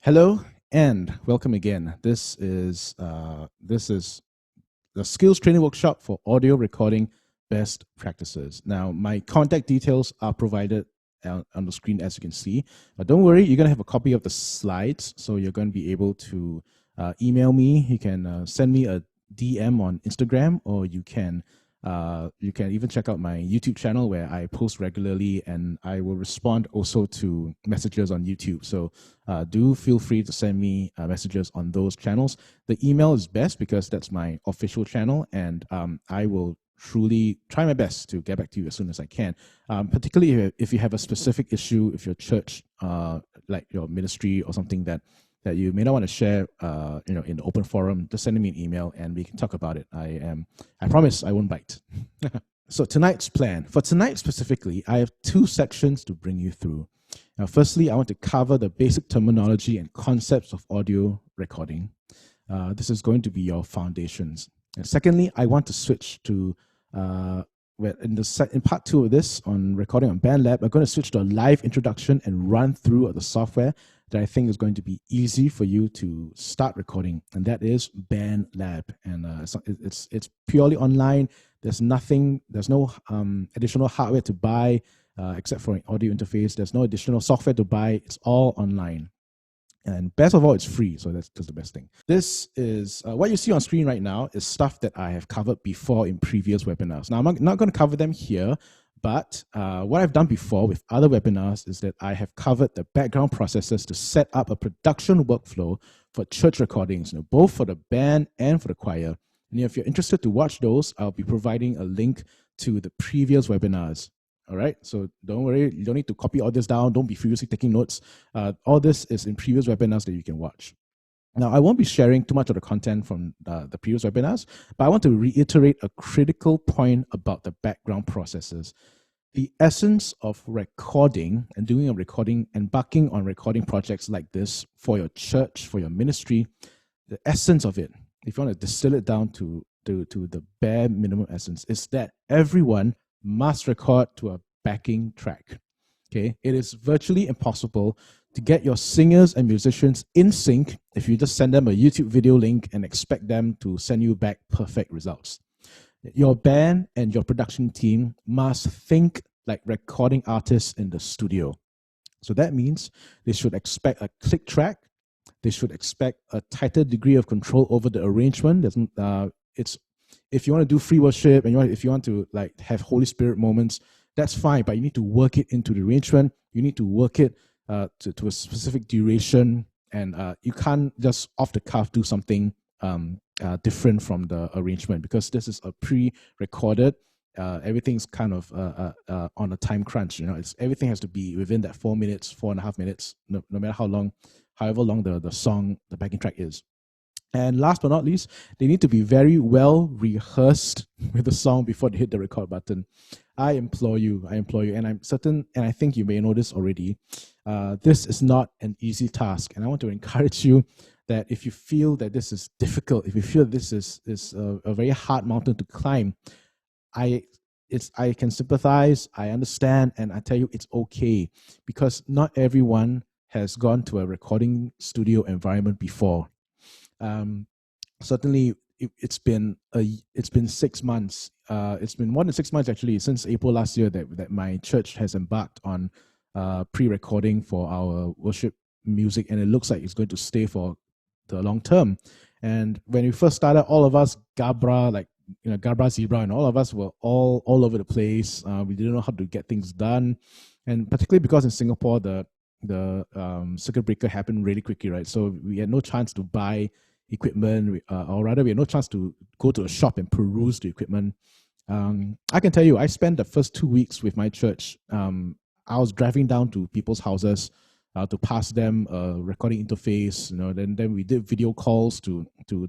Hello and welcome again. This is the skills training workshop for audio recording best practices. Now, my contact details are provided on the screen, as you can see. But don't worry, you're going to have a copy of the slides, so you're going to be able to email me. You can send me a DM on Instagram, or you can even check out my YouTube channel where I post regularly, and I will respond also to messages on YouTube. So do feel free to send me messages on those channels. The email is best because that's my official channel, and I will truly try my best to get back to you as soon as I can. Particularly if you have a specific issue, if your church, like your ministry or something that you may not want to share, in the open forum, just send me an email and we can talk about it. I promise I won't bite. So tonight's plan. For tonight specifically, I have two sections to bring you through. Now, firstly, I want to cover the basic terminology and concepts of audio recording. This is going to be your foundations. And secondly, I want to switch to, in part two of this on recording on BandLab, I'm going to switch to a live introduction and run through of the software that I think is going to be easy for you to start recording, and that is BandLab. And it's purely online. There's no additional hardware to buy except for an audio interface. There's no additional software to buy. It's all online. And best of all, it's free, so that's the best thing. This is what you see on screen right now is stuff that I have covered before in previous webinars. Now, I'm not going to cover them here, but what I've done before with other webinars is that I have covered the background processes to set up a production workflow for church recordings, both for the band and for the choir. And if you're interested to watch those, I'll be providing a link to the previous webinars. All right, so don't worry, you don't need to copy all this down. Don't be furiously taking notes. All this is in previous webinars that you can watch. Now, I won't be sharing too much of the content from the previous webinars, but I want to reiterate a critical point about the background processes. The essence of recording and doing a recording, embarking on recording projects like this for your church, for your ministry, the essence of it, if you want to distill it down to the bare minimum essence, is that everyone must record to a backing track. Okay, it is virtually impossible to get your singers and musicians in sync if you just send them a YouTube video link and expect them to send you back perfect results. Your band and your production team must think like recording artists in the studio. So that means they should expect a click track. They should expect a tighter degree of control over the arrangement. If you want to do free worship and if you want to like have Holy Spirit moments, that's fine, but you need to work it into the arrangement. You need to work it to a specific duration, and you can't just off the cuff do something different from the arrangement, because this is a pre-recorded. Everything's kind of on a time crunch. Everything has to be within that 4 minutes, 4.5 minutes, no matter however long the backing track is. And last but not least, they need to be very well rehearsed with the song before they hit the record button. I implore you, and I'm certain, and I think you may know this already, this is not an easy task. And I want to encourage you that if you feel that this is difficult, if you feel this is a very hard mountain to climb, I can sympathize, I understand, and I tell you it's okay, because not everyone has gone to a recording studio environment before. Certainly, it's been 6 months. It's been more than 6 months actually, since April last year, that my church has embarked on pre-recording for our worship music, and it looks like it's going to stay for the long term. And when we first started, all of us, Gabra, Zebra, and all of us were all over the place. We didn't know how to get things done, and particularly because in Singapore the circuit breaker happened really quickly, right? So we had no chance to buy equipment, or rather we had no chance to go to a shop and peruse the equipment. I can tell you, I spent the first 2 weeks with my church. I was driving down to people's houses to pass them a recording interface, then we did video calls to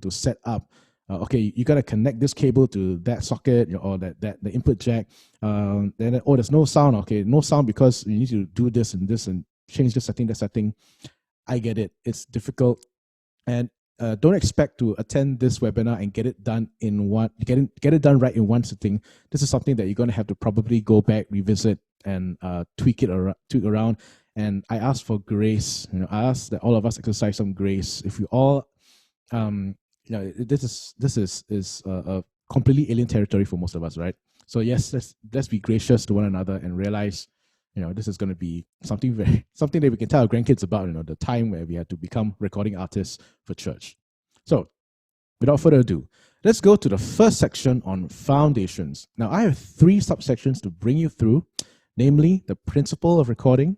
set up. Okay, you gotta connect this cable to that socket, or the input jack. Then there's no sound. Okay, no sound because you need to do this and this and change this setting, that setting. I get it. It's difficult, and don't expect to attend this webinar and get it done get it done right in one sitting. This is something that you're going to have to probably go back, revisit, and tweak around. and I ask for grace. I ask that all of us exercise some grace. If we all, this is a completely alien territory for most of us, right? So yes, let's be gracious to one another and realize, this is going to be something that we can tell our grandkids about. The time where we had to become recording artists for church. So, without further ado, let's go to the first section on foundations. Now, I have 3 subsections to bring you through, namely the principle of recording,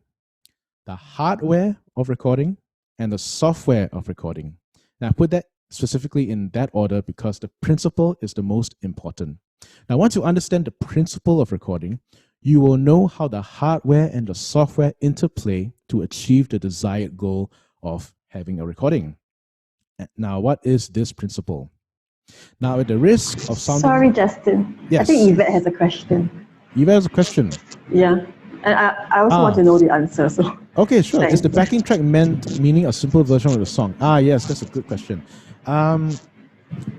the hardware of recording, and the software of recording. Now, I put that specifically in that order because the principle is the most important. Now, once you understand the principle of recording, you will know how the hardware and the software interplay to achieve the desired goal of having a recording. Now, what is this principle? Now, at the risk of sounding... Sorry, Justin. Yes. I think Yvette has a question. Yvette has a question. Yeah. And I also want to know the answer. So. Okay, sure. Thanks. Is the backing track meaning a simple version of the song? Yes, that's a good question.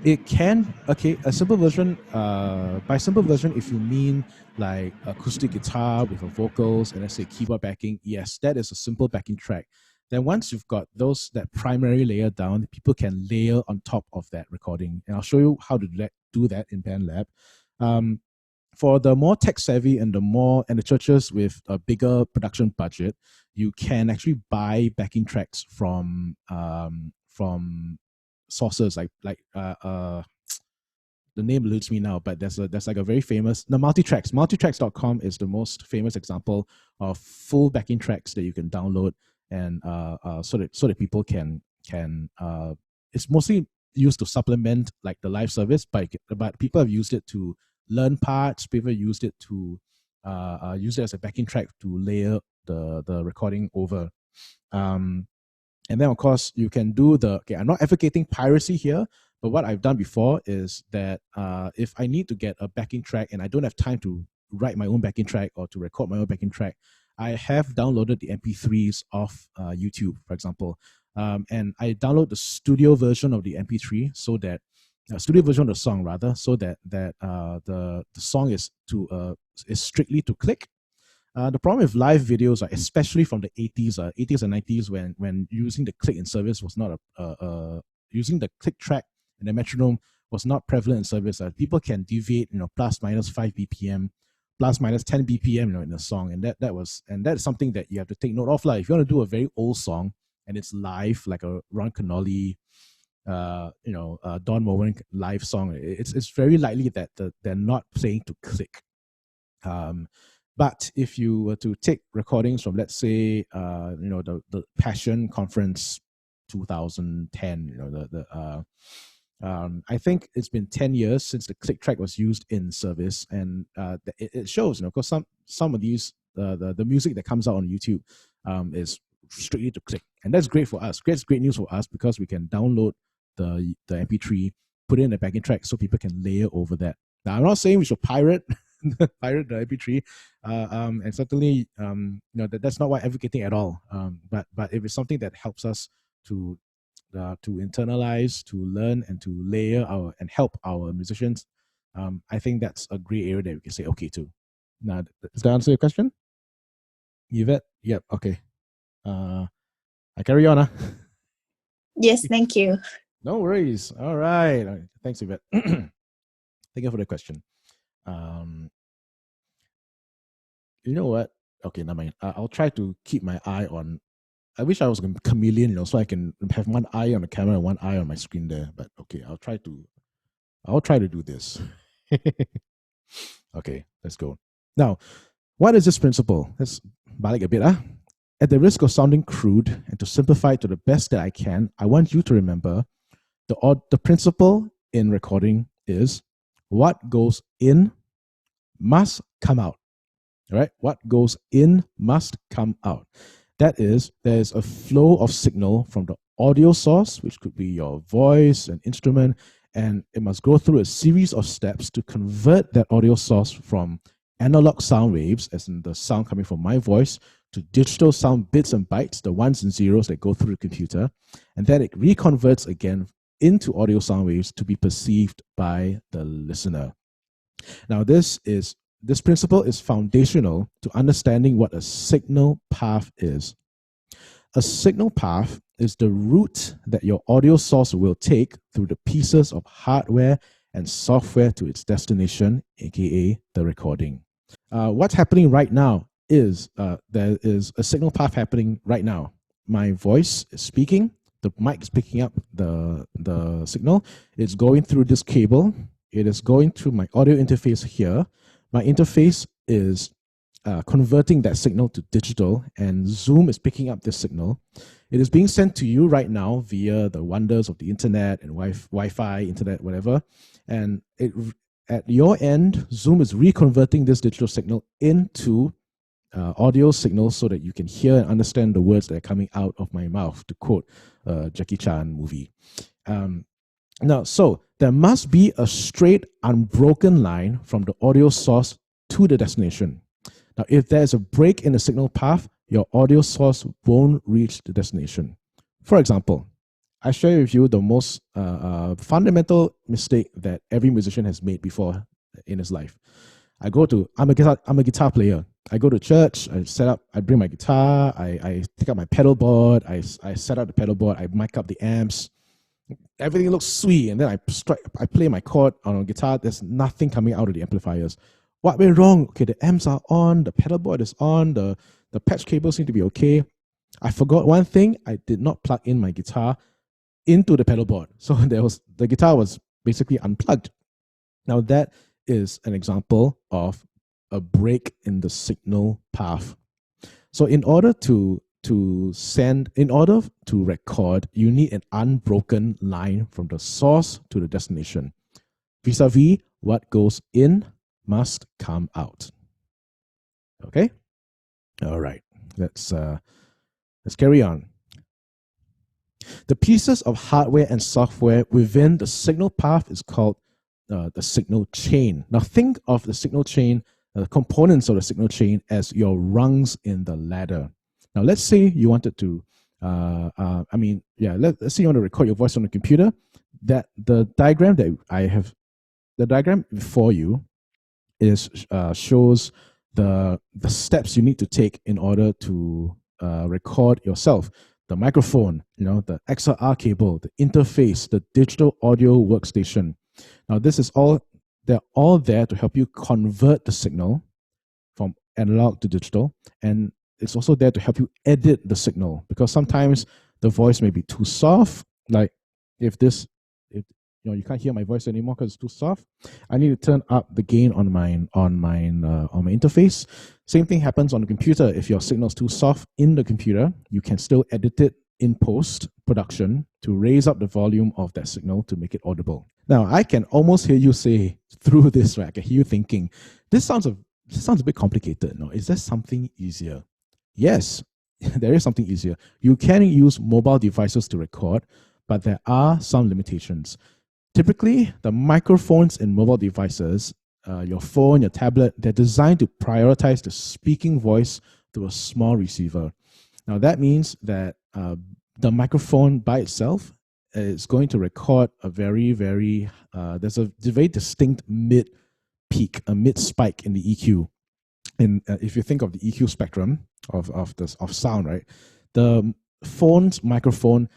It can, a simple version, by simple version, if you mean like acoustic guitar with vocals and let's say keyboard backing, yes, that is a simple backing track. Then once you've got that primary layer down, people can layer on top of that recording. And I'll show you how to do that in BandLab. For the more tech savvy and the churches with a bigger production budget, you can actually buy backing tracks from sources like the name eludes me now, but there's like a very famous Multitracks. Multitracks.com is the most famous example of full backing tracks that you can download, and so that people can it's mostly used to supplement like the live service, but people have used it to learn parts. People used it to use it as a backing track to layer the recording over. And then, of course, you can do I'm not advocating piracy here, but what I've done before is that if I need to get a backing track and I don't have time to write my own backing track or to record my own backing track, I have downloaded the MP3s off YouTube, for example. And I download the studio version of the MP3 so that studio version of the song rather, so that the song is strictly to click. The problem with live videos, especially from the 80s and 90s, when using the click in service was not using the click track and the metronome was not prevalent in service. People can deviate, plus minus 5 BPM, plus minus 10 BPM, in the song, and that's something that you have to take note of. If you want to do a very old song and it's live, like a Ron Canoli, Don Moen live song, it's very likely that they're not playing to click. But if you were to take recordings from, let's say, the Passion Conference 2010, I think it's been 10 years since the click track was used in service, and it shows, because some of these the music that comes out on YouTube is strictly to click, and that's great for us. That's great news for us because we can download the MP3, put it in a backing track so people can layer over that. Now, I'm not saying we should pirate the MP3, and certainly, that's not what I'm advocating at all. But if it's something that helps us to internalize, to learn, and to layer and help our musicians, I think that's a great area that we can say okay to. Now, does that answer your question, Yvette? Yep. Okay. I carry on. Yes, thank you. No worries. All right. Thanks, Yvette. Thank you for the question. You know what? Okay, never mind. I'll try to keep my eye on. I wish I was a chameleon, so I can have one eye on the camera and one eye on my screen there. But okay, I'll try to do this. Okay, let's go. Now, what is this principle? Let's balik a bit. At the risk of sounding crude and to simplify it to the best that I can, I want you to remember the principle in recording is what goes in must come out. All right, what goes in must come out. That is, there's a flow of signal from the audio source, which could be your voice, an instrument, and it must go through a series of steps to convert that audio source from analog sound waves, as in the sound coming from my voice, to digital sound bits and bytes, the ones and zeros that go through the computer, and then it reconverts again into audio sound waves to be perceived by the listener. Now, this is this principle is foundational to understanding what a signal path is. A signal path is the route that your audio source will take through the pieces of hardware and software to its destination, aka the recording. What's happening right now is there is a signal path happening right now. My voice is speaking, the mic is picking up the signal, it's going through this cable, it is going through my audio interface here. My interface is converting that signal to digital, and Zoom is picking up this signal. It is being sent to you right now via the wonders of the internet and Wi-Fi, internet, whatever. And at your end, Zoom is reconverting this digital signal into audio signals so that you can hear and understand the words that are coming out of my mouth, to quote a Jackie Chan movie. Now, so there must be a straight, unbroken line from the audio source to the destination. Now, if there's a break in the signal path, your audio source won't reach the destination. For example, I share with you the most fundamental mistake that every musician has made before in his life. I'm a guitar player. I go to church, I bring my guitar, I take out my pedal board, I set up the pedal board, I mic up the amps. Everything looks sweet, and then I play my chord on a guitar. There's nothing coming out of the amplifiers. What went wrong? Okay, the amps are on, the pedal board is on, the patch cables seem to be okay. I forgot one thing. I did not plug in my guitar into the pedal board. So the guitar was basically unplugged. Now that is an example of a break in the signal path. So in order to record, you need an unbroken line from the source to the destination. Vis-a-vis, what goes in must come out. Okay? All right. Let's carry on. The pieces of hardware and software within the signal path is called the signal chain. Now think of the signal chain, the components of the signal chain as your rungs in the ladder. Now let's say you wanted to, let's say you want to record your voice on the computer. That the diagram that I have, the diagram before you is shows the steps you need to take in order to record yourself. The microphone, the XLR cable, the interface, the digital audio workstation. Now they're all there to help you convert the signal from analog to digital, and it's also there to help you edit the signal, because sometimes the voice may be too soft. Like if you can't hear my voice anymore because it's too soft, I need to turn up the gain on my interface. Same thing happens on the computer. If your signal is too soft in the computer, you can still edit it in post-production to raise up the volume of that signal to make it audible. Now, I can almost hear you say through this, right? I can hear you thinking, this sounds a bit complicated. No, is there something easier? Yes, there is something easier. You can use mobile devices to record, but there are some limitations. Typically, the microphones in mobile devices, your phone, your tablet, they're designed to prioritize the speaking voice to a small receiver. Now, that means that the microphone by itself is going to record a there's a very distinct mid-peak, a mid-spike in the EQ. And if you think of the EQ spectrum of sound, right, the phone's microphone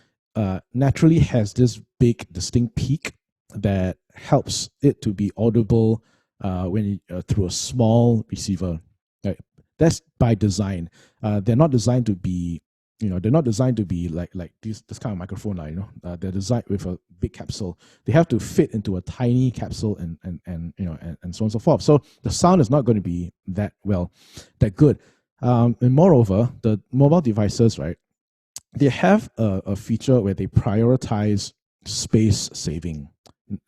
naturally has this big distinct peak that helps it to be audible through a small receiver. Right? That's by design. They're not designed to be, like this kind of microphone, they're designed with a big capsule. They have to fit into a tiny capsule and so on and so forth. So the sound is not going to be that good. And moreover, the mobile devices, right, they have a feature where they prioritize space saving.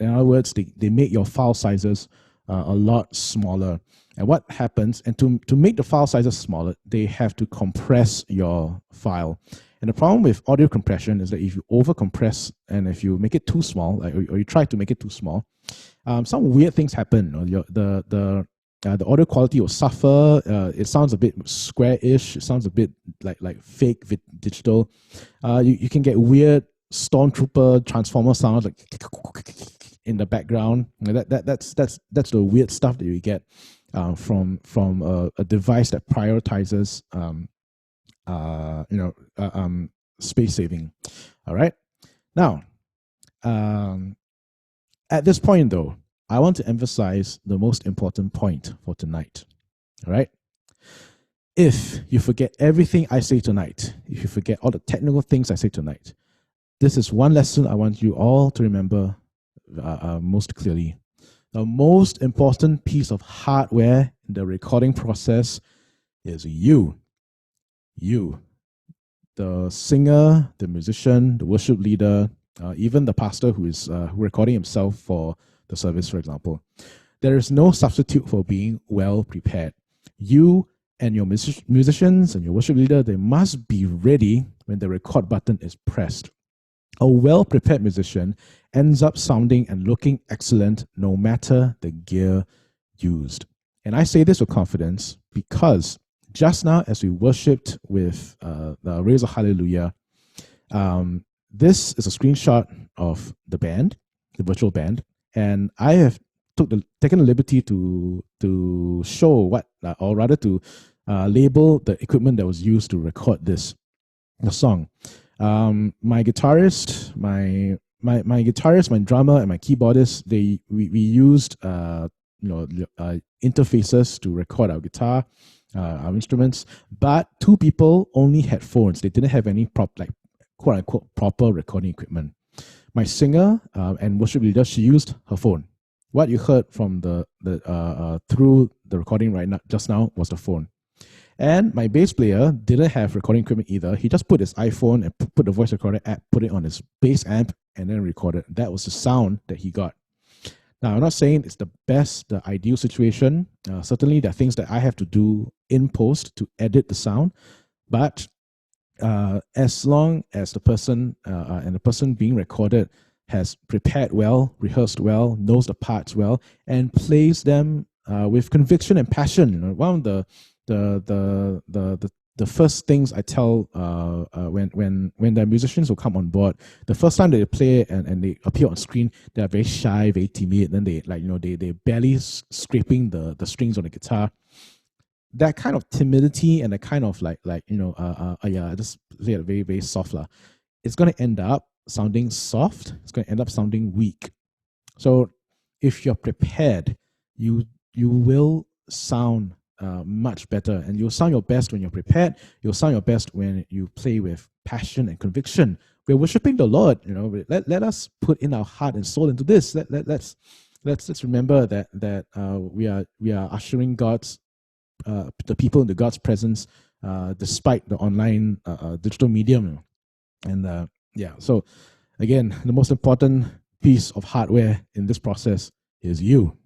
In other words, they make your file sizes a lot smaller. And what happens, and to make the file sizes smaller, they have to compress your file. And the problem with audio compression is that if you over compress and if you make it too small, or you try to make it too small, some weird things happen. The audio quality will suffer. It sounds a bit square-ish. It sounds a bit like fake digital. You can get weird stormtrooper transformer sounds like in the background. That's the weird stuff that you get. from a device that prioritizes space saving. All right. Now, at this point, though, I want to emphasize the most important point for tonight. All right. If you forget everything I say tonight, if you forget all the technical things I say tonight, this is one lesson I want you all to remember most clearly. The most important piece of hardware in the recording process is you. You, the singer, the musician, the worship leader, even the pastor who is recording himself for the service, for example. There is no substitute for being well prepared. You and your musicians and your worship leader, they must be ready when the record button is pressed. A well-prepared musician ends up sounding and looking excellent no matter the gear used. And I say this with confidence because just now, as we worshipped with the Raise of Hallelujah, this is a screenshot of the band, the virtual band, and I have taken the liberty to show what, or rather to label the equipment that was used to record the song. My guitarist, my guitarist, my drummer, and my keyboardist, we used interfaces to record our guitar, our instruments, but two people only had phones. They didn't have any quote unquote proper recording equipment. My singer and worship leader, she used her phone. What you heard from through the recording right now, just now, was the phone. And my bass player didn't have recording equipment either. He just put his iPhone and put the voice recorder app, put it on his bass amp, and then recorded. That was the sound that he got. Now, I'm not saying it's the best, the ideal situation. Certainly, there are things that I have to do in post to edit the sound. But as long as the person and the person being recorded has prepared well, rehearsed well, knows the parts well, and plays them with conviction and passion. One of the first things I tell when the musicians will come on board, the first time they play and they appear on screen, they're very shy, very timid. Then they barely scraping the strings on the guitar. That kind of timidity and the kind of just play it very, very soft lah. It's going to end up sounding soft. It's going to end up sounding weak. So if you're prepared, you will sound much better, and you'll sound your best when you're prepared. You'll sound your best when you play with passion and conviction. We're worshiping the Lord. Let us put in our heart and soul into this. Let's remember that we are ushering the people into God's presence, despite the online digital medium. And so again, the most important piece of hardware in this process is you.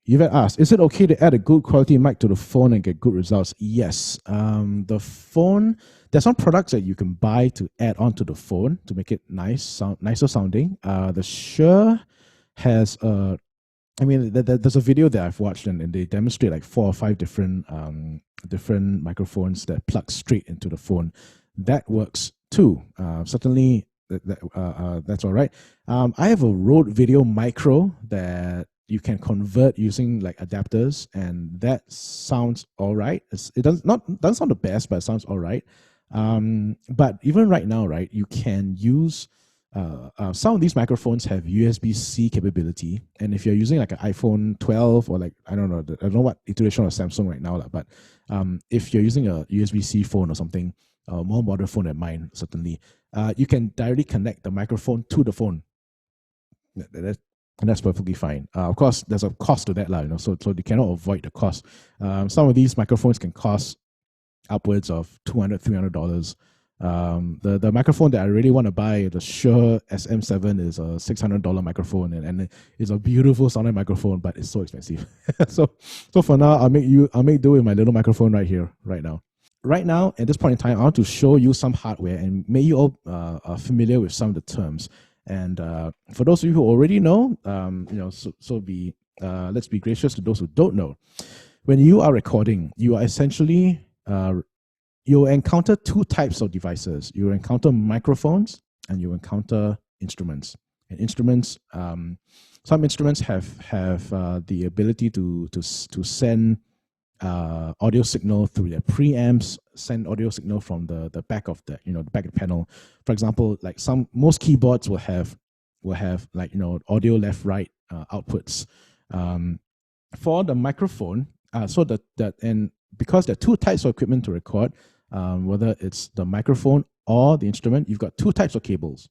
You've asked, is it okay to add a good quality mic to the phone and get good results? Yes. The phone, there's some products that you can buy to add onto the phone to make it nicer sounding. The Shure has there's a video that I've watched and they demonstrate like 4 or 5 different microphones that plug straight into the phone. That works too. Certainly, that's all right. I have a Rode Video Micro that you can convert using like adapters, and that sounds all right. It doesn't sound the best, but it sounds all right. But even right now, right, you can use some of these microphones have USB-C capability, and if you're using like an iPhone 12 or like I don't know what iteration of Samsung right now, but if you're using a USB-C phone or something, a more modern phone than mine, certainly, you can directly connect the microphone to the phone. And that's perfectly fine. Of course, there's a cost to that, so you cannot avoid the cost. Some of these microphones can cost upwards of $200, $300. The microphone that I really want to buy, the Shure SM7, is a $600 microphone, and it's a beautiful sounding microphone, but it's so expensive. so for now, I'll make do with my little microphone right here, right now. Right now, at this point in time, I want to show you some hardware and make you all are familiar with some of the terms. And for those of you who already know, let's be gracious to those who don't know. When you are recording, you are essentially you'll encounter 2 types of devices. You encounter microphones and you encounter instruments. And instruments, some instruments have the ability to send audio signal through their preamps, send audio signal from the back of the the back of the panel. For example, like most keyboards will have like audio left right outputs. For the microphone, and because there are two types of equipment to record, whether it's the microphone or the instrument, you've got two types of cables.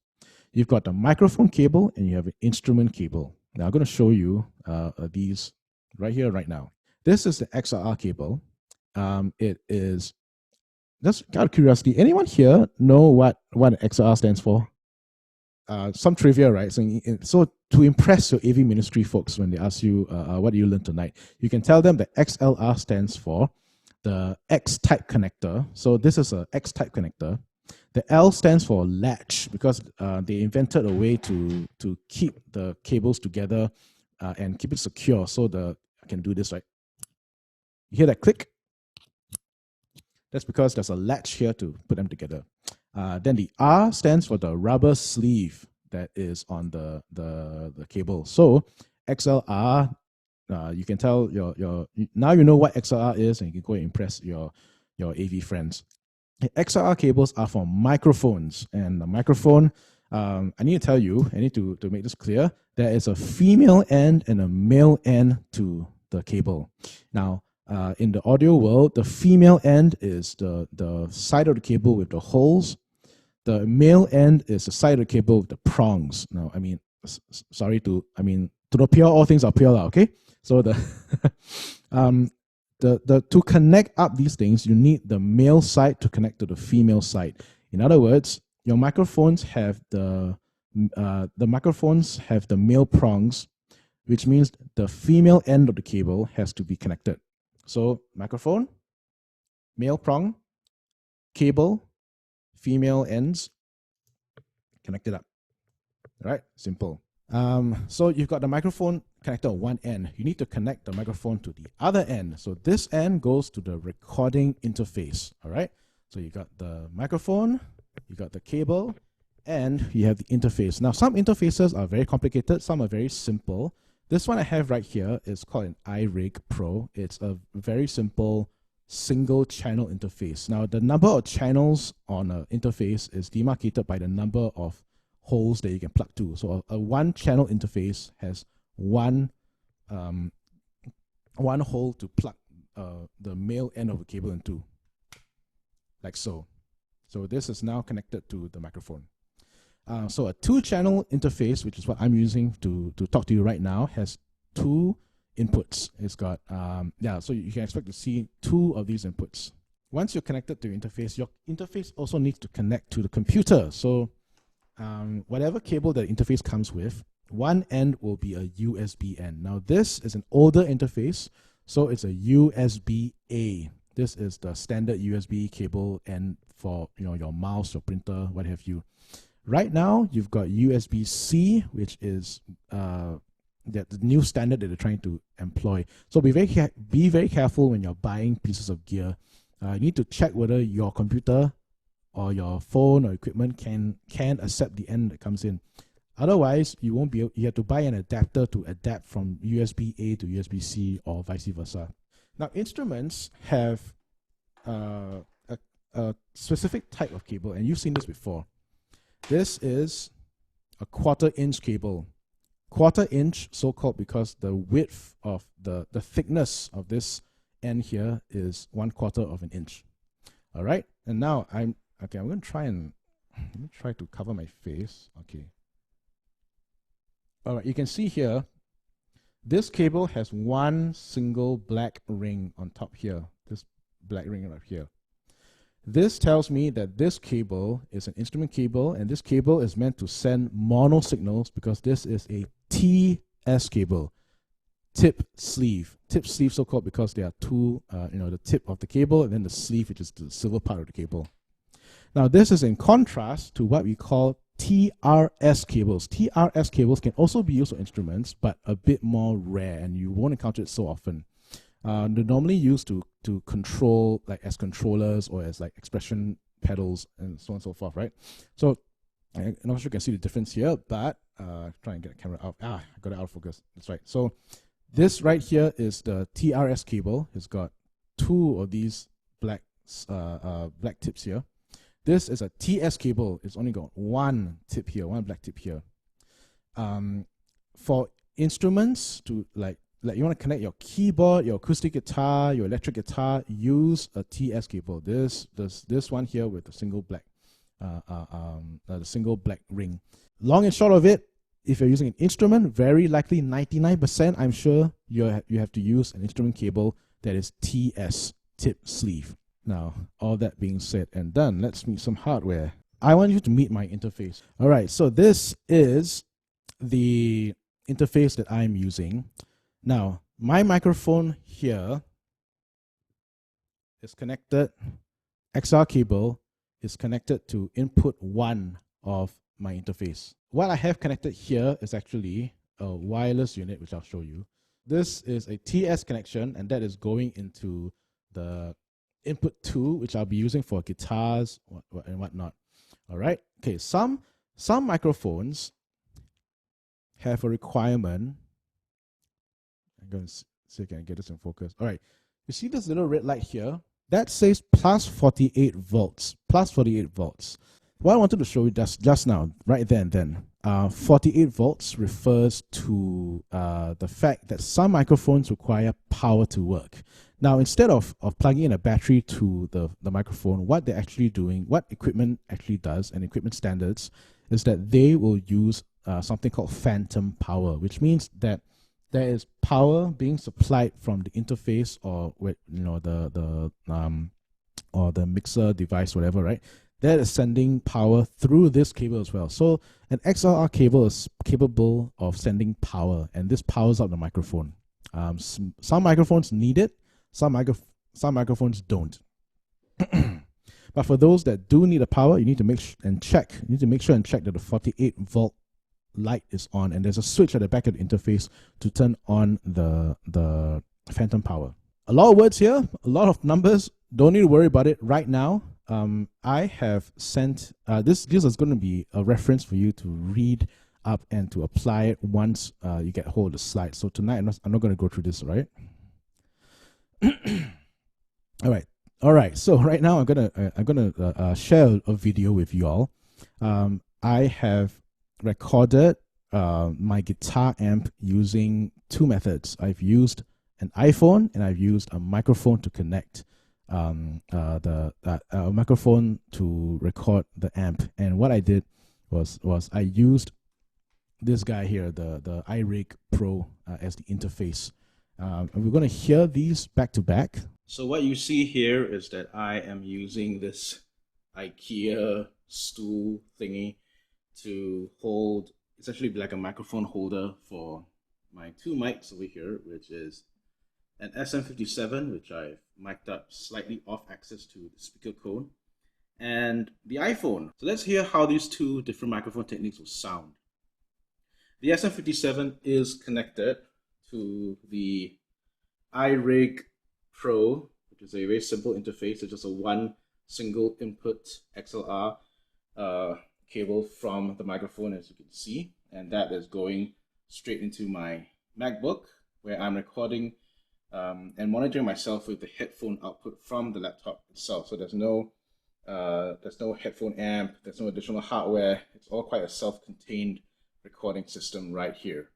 You've got the microphone cable and you have an instrument cable. Now I'm going to show you these right here, right now. This is the XLR cable. It is, just out of curiosity, anyone here know what an XLR stands for? Some trivia, right? So to impress your AV ministry folks when they ask you, what do you learn tonight? You can tell them that XLR stands for the X-type connector. So this is a X-type connector. The L stands for latch because they invented a way to keep the cables together and keep it secure. So I can do this, right? You hear that click? That's because there's a latch here to put them together. Then the R stands for the rubber sleeve that is on the cable. So XLR, you can tell now you know what XLR is, and you can go and impress your AV friends. XLR cables are for microphones, and the microphone, I need to tell you, I need to make this clear, there is a female end and a male end to the cable. Now, in the audio world, the female end is the side of the cable with the holes. The male end is the side of the cable with the prongs. Now, I mean, to the pure, all things are pure, okay? So to connect up these things, you need the male side to connect to the female side. In other words, your microphones have the male prongs, which means the female end of the cable has to be connected. So microphone, male prong, cable, female ends, connected up. All right, simple. So you've got the microphone connector on one end. You need to connect the microphone to the other end. So this end goes to the recording interface. All right. So you got the microphone, you got the cable, and you have the interface. Now, some interfaces are very complicated. Some are very simple. This one I have right here is called an iRig Pro. It's a very simple single channel interface. Now, the number of channels on an interface is demarcated by the number of holes that you can plug to. So a one channel interface has one hole to plug the male end of the cable into, like so. So this is now connected to the microphone. So a two-channel interface, which is what I'm using to talk to you right now, has two inputs. It's got, so you can expect to see two of these inputs. Once you're connected to your interface also needs to connect to the computer. So whatever cable that interface comes with, one end will be a USB end. Now this is an older interface, so it's a USB-A. This is the standard USB cable end for your mouse, your printer, what have you. Right now, you've got USB-C, which is the new standard that they're trying to employ. So be very careful when you're buying pieces of gear. You need to check whether your computer or your phone or equipment can accept the end that comes in. Otherwise, you won't be. You have to buy an adapter to adapt from USB-A to USB-C or vice versa. Now, instruments have a specific type of cable, and you've seen this before. This is a 1/4 inch cable. 1/4 inch, so-called because the width of the thickness of this end here is 1/4 of an inch. All right, and now I'm going to try to cover my face. Okay. All right, you can see here, this cable has one single black ring on top here. This black ring right here. This tells me that this cable is an instrument cable, and this cable is meant to send mono signals because this is a TS cable, tip sleeve. Tip sleeve, so-called because there are two, the tip of the cable and then the sleeve, which is the silver part of the cable. Now, this is in contrast to what we call TRS cables. TRS cables can also be used for instruments, but a bit more rare, and you won't encounter it so often. They're normally used to control, like as controllers or as like expression pedals and so on and so forth, right? So I'm not sure you can see the difference here, but try and get the camera out. I got it out of focus. That's right. So this right here is the TRS cable. It's got two of these black tips here. This is a TS cable. It's only got one tip here, one black tip here. For instruments, to like you want to connect your keyboard, your acoustic guitar, your electric guitar, use a TS cable. This one here with the single black ring. Long and short of it, if you're using an instrument, very likely 99%, I'm sure you have to use an instrument cable that is TS, tip sleeve. Now, all that being said and done, let's meet some hardware. I want you to meet my interface. All right, so this is the interface that I'm using. Now, my microphone here is connected, XLR cable is connected to input 1 of my interface. What I have connected here is actually a wireless unit, which I'll show you. This is a TS connection, and that is going into the input 2, which I'll be using for guitars and whatnot. All right. Okay. Some microphones have a requirement. I'm going to see if I can get this in focus. All right. You see this little red light here? That says plus 48 volts. Plus 48 volts. What I wanted to show you just now, right there and then, 48 volts refers to the fact that some microphones require power to work. Now, instead of plugging in a battery to the microphone, what they're actually doing, what equipment actually does, and equipment standards, is that they will use something called phantom power, which means that there is power being supplied from the interface or the mixer device, whatever, right? That is sending power through this cable as well. So an XLR cable is capable of sending power, and this powers up the microphone. Some microphones need it, some microphones don't. But for those that do need the power, you need to make sure and check that the 48 volt light is on, and there's a switch at the back of the interface to turn on the phantom power. A lot of words here, a lot of numbers. Don't need to worry about it right now. I have sent this is going to be a reference for you to read up and to apply it once you get hold of the slides. So tonight I'm not going to go through this, right? All right. So right now I'm gonna share a video with you all. I have recorded my guitar amp using two methods. I've used an iPhone and I've used a microphone to connect. A microphone to record the amp, and what I did was I used this guy here, the iRig Pro, as the interface. And we're going to hear these back to back. So what you see here is that I am using this IKEA stool thingy to hold, essentially like a microphone holder for my two mics over here, which is an SM57, which I've mic'd up slightly off axis to the speaker cone, and the iPhone. So let's hear how these two different microphone techniques will sound. The SM57 is connected to the iRig Pro, which is a very simple interface. It's just a one single input XLR cable from the microphone, as you can see, and that is going straight into my MacBook, where I'm recording and monitoring myself with the headphone output from the laptop itself. So there's no headphone amp, there's no additional hardware. It's all quite a self-contained recording system right here.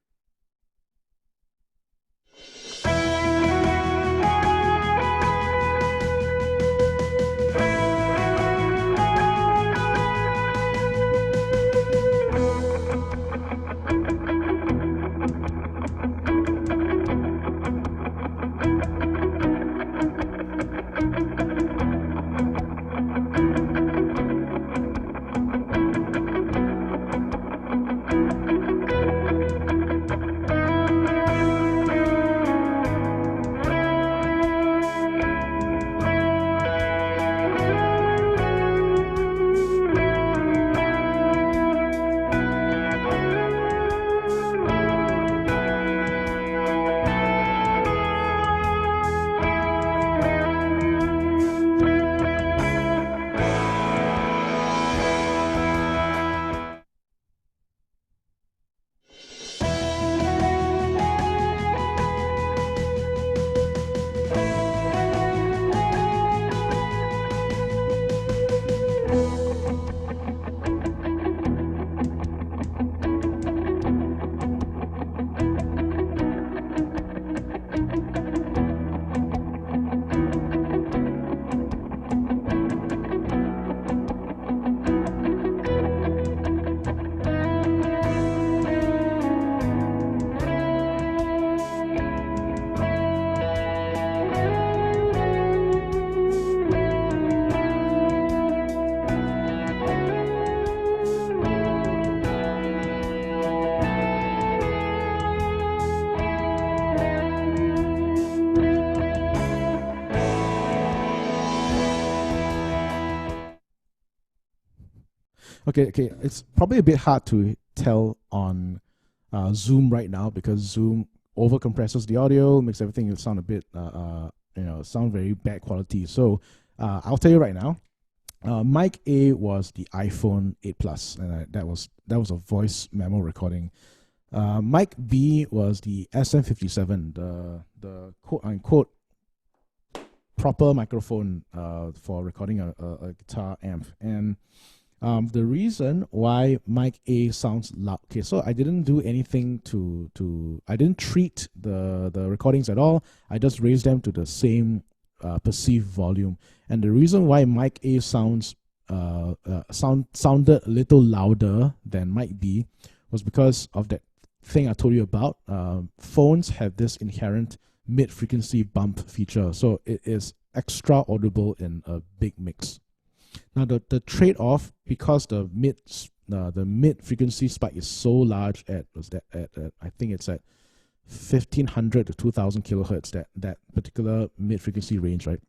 okay, it's probably a bit hard to tell on Zoom right now because Zoom over compresses the audio, makes everything sound a bit, sound very bad quality. So I'll tell you right now, mic A was the iPhone 8 Plus, and that was a voice memo recording. Mic B was the SM57, the quote unquote proper microphone for recording a guitar amp. And the reason why mic A sounds loud, okay, so I didn't do anything I didn't treat the recordings at all. I just raised them to the same perceived volume. And the reason why mic A sounded a little louder than mic B was because of that thing I told you about. Phones have this inherent mid-frequency bump feature, so it is extra audible in a big mix. Now the trade-off, because the mid frequency spike is so large at I think it's at 1500 to 2000 kilohertz, that particular mid frequency range, right?